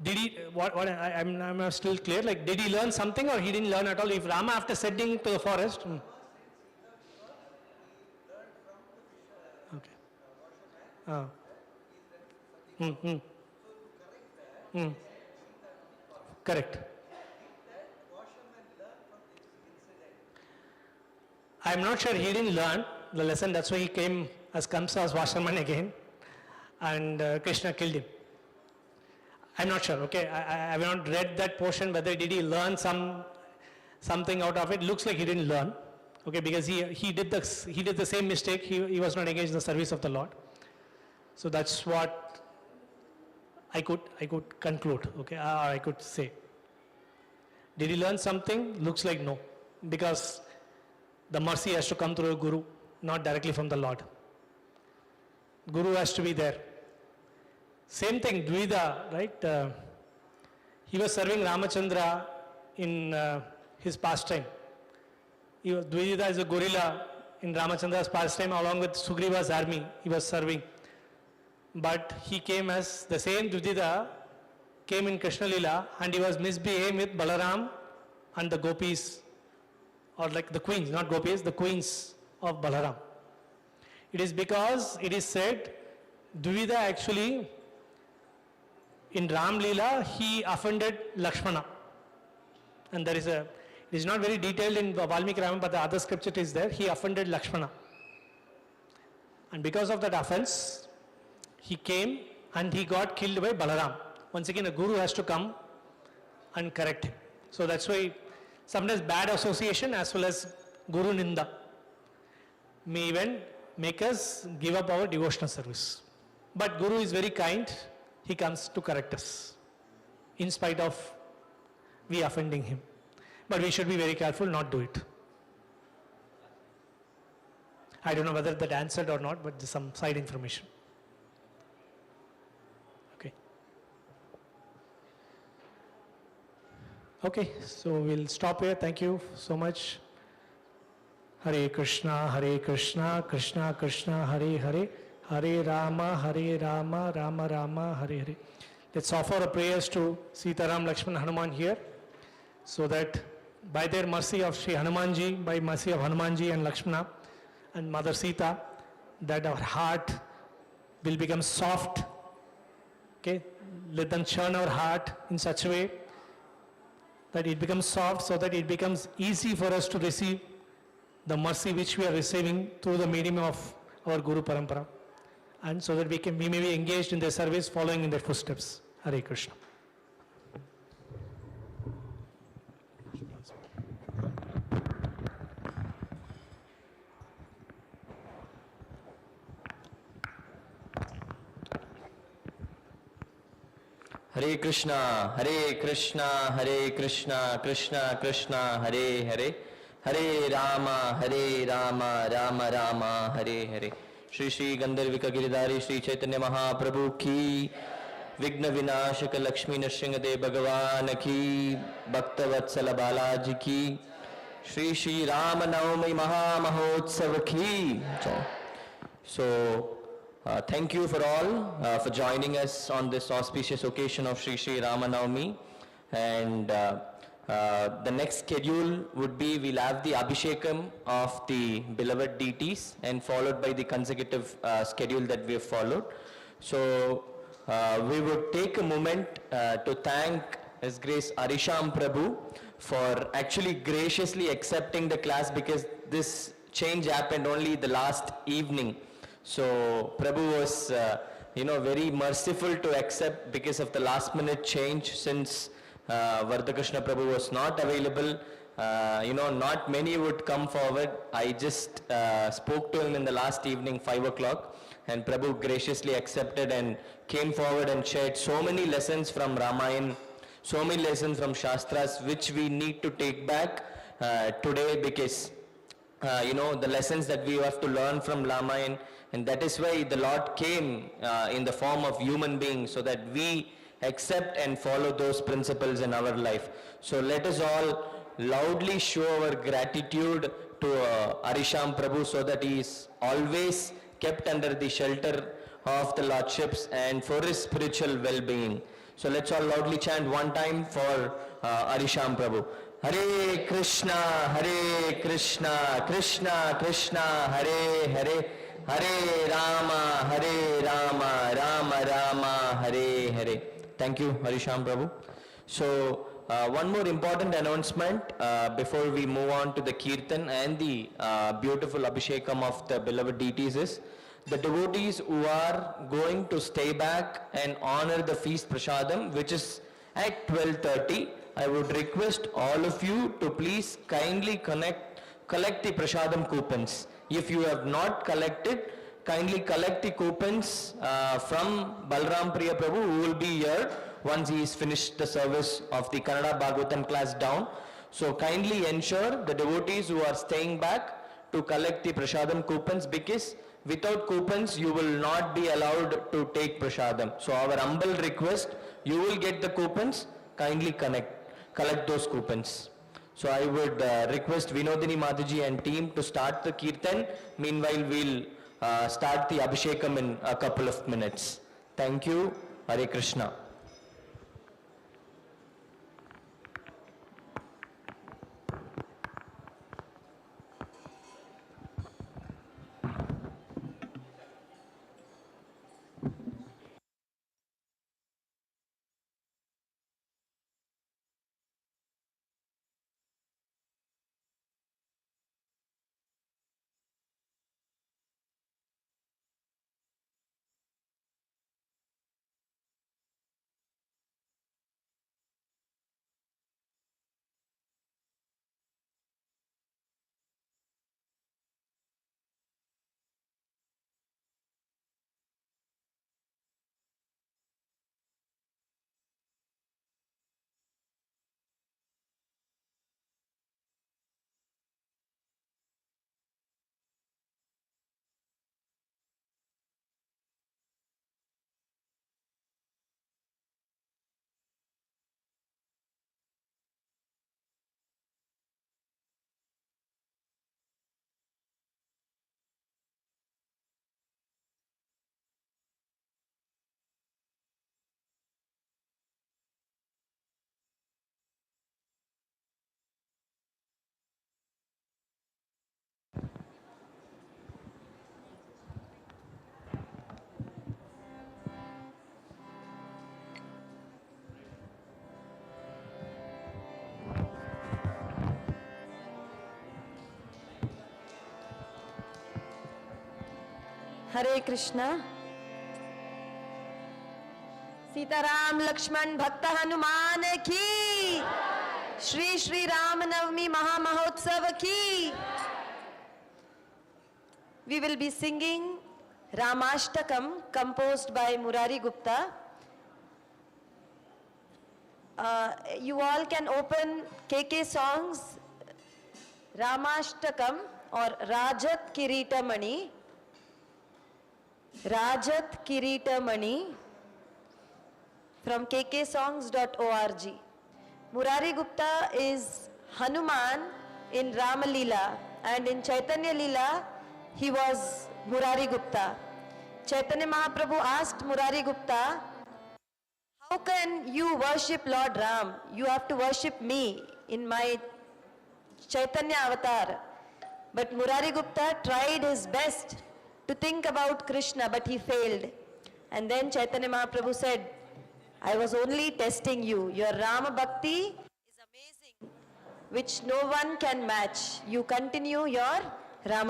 Did he? I'm not still clear. Like, did he learn something or he didn't learn at all? If Rama, after setting to the forest. Okay. Correct. I'm not sure he didn't learn the lesson. That's why he came as Kamsa's washerman again, and Krishna killed him. I'm not sure. Okay, I have not read that portion. Whether did he learn something out of it? Looks like he didn't learn. Okay, because he did the same mistake. He was not engaged in the service of the Lord. So that's what I could conclude. Okay, or I could say. Did he learn something? Looks like no, because the mercy has to come through a guru, not directly from the Lord. Guru has to be there. Same thing, Dvida, right? He was serving Ramachandra in his pastime. Dvida is a gorilla in Ramachandra's pastime along with Sugriva's army. He was serving. But he came as the same Dvida came in Krishna Lila and he was misbehaving with Balaram and the gopis, or like the queens, not gopis, the queens of Balaram. It is because it is said Dvida actually in Ram Leela he offended Lakshmana. And there is it is not very detailed in Valmiki Ramayana, but the other scripture is there. He offended Lakshmana. And because of that offense, he came and he got killed by Balaram. Once again, a guru has to come and correct him. So that's why sometimes bad association as well as guru ninda may even make us give up our devotional service. But guru is very kind. He comes to correct us in spite of we offending him. But we should be very careful not do it. I don't know whether that answered or not, but just some side information. Okay. Okay, so we'll stop here. Thank you so much. Hare Krishna, Krishna Krishna, Hare Hare, Hare Rama, Rama Rama, Hare Hare. Let's offer our prayers to Sitaram, Lakshman, Hanuman here, so that by their mercy of Sri Hanumanji, by mercy of Hanumanji and Lakshmana and Mother Sita, that our heart will become soft. Okay, let them churn our heart in such a way that it becomes soft, so that it becomes easy for us to receive the mercy which we are receiving through the medium of our Guru Parampara, and so that we may be engaged in their service, following in their footsteps. Hare Krishna. Hare Krishna, Hare Krishna, Krishna Krishna, Hare Hare, Hare Rama, Rama Rama, Hare Hare. Shri Shri Gandharvika Giridhari Shri Chaitanya Mahaprabhu ki, Vigna Vinashaka Lakshmi Nrsimhade Bhagavan ki, Bhakta Vatsala Balaji ki, Shri Shri Rama Navami Maha Mahotsav ki. So, thank you for all for joining us on this auspicious occasion of Shri Shri Rama Navami. And the next schedule would be, we'll have the Abhishekam of the beloved deities and followed by the consecutive schedule that we have followed. So we would take a moment to thank His Grace Arisham Prabhu for actually graciously accepting the class, because this change happened only the last evening. So Prabhu was, very merciful to accept because of the last minute change, since Vardhakrishna Prabhu was not available. Not many would come forward. I just spoke to him in the last evening, 5 o'clock, and Prabhu graciously accepted and came forward and shared so many lessons from Ramayana, so many lessons from Shastras, which we need to take back today, because the lessons that we have to learn from Ramayana, and that is why the Lord came in the form of human beings, so that we accept and follow those principles in our life. So let us all loudly show our gratitude to Arisham Prabhu, so that he is always kept under the shelter of the Lordships and for his spiritual well-being. So let's all loudly chant one time for Arisham Prabhu. Hare Krishna, Krishna Krishna, Hare Hare, Hare Rama, Rama Rama, Hare Hare. Thank you, Arisham Prabhu. So, one more important announcement before we move on to the Kirtan and the beautiful Abhishekam of the beloved deities is, the devotees who are going to stay back and honor the feast prasadam, which is at 12:30, I would request all of you to please kindly collect the prasadam coupons. If you have not collected, kindly collect the coupons from Balram Priya Prabhu, who will be here once he is finished the service of the Kannada Bhagavatam class down. So kindly ensure the devotees who are staying back to collect the prasadam coupons, because without coupons you will not be allowed to take prasadam. So our humble request, you will get the coupons, kindly collect those coupons. So I would request Vinodini Mataji and team to start the Kirtan. Meanwhile, we'll start the Abhishekam in a couple of minutes. Thank you. Hare Krishna. हरे कृष्णा। सीताराम लक्ष्मण भक्त हनुमान की, श्री श्री राम नवमी महामहोत्सव की। We will be singing Ramashtakam composed by Murari Gupta. You all can open KK songs, Ramashtakam or Rajat Kiritamani. Rajat Kiritamani from kksongs.org. Murari Gupta is Hanuman in Rama Leela, and in Chaitanya Leela he was Murari Gupta. Chaitanya Mahaprabhu asked Murari Gupta, how can you worship Lord Ram? You have to worship me in my Chaitanya avatar. But Murari Gupta tried his best to think about Krishna, but he failed. And then Chaitanya Mahaprabhu said, I was only testing you. Your Rama Bhakti is amazing, which no one can match. You continue your Rama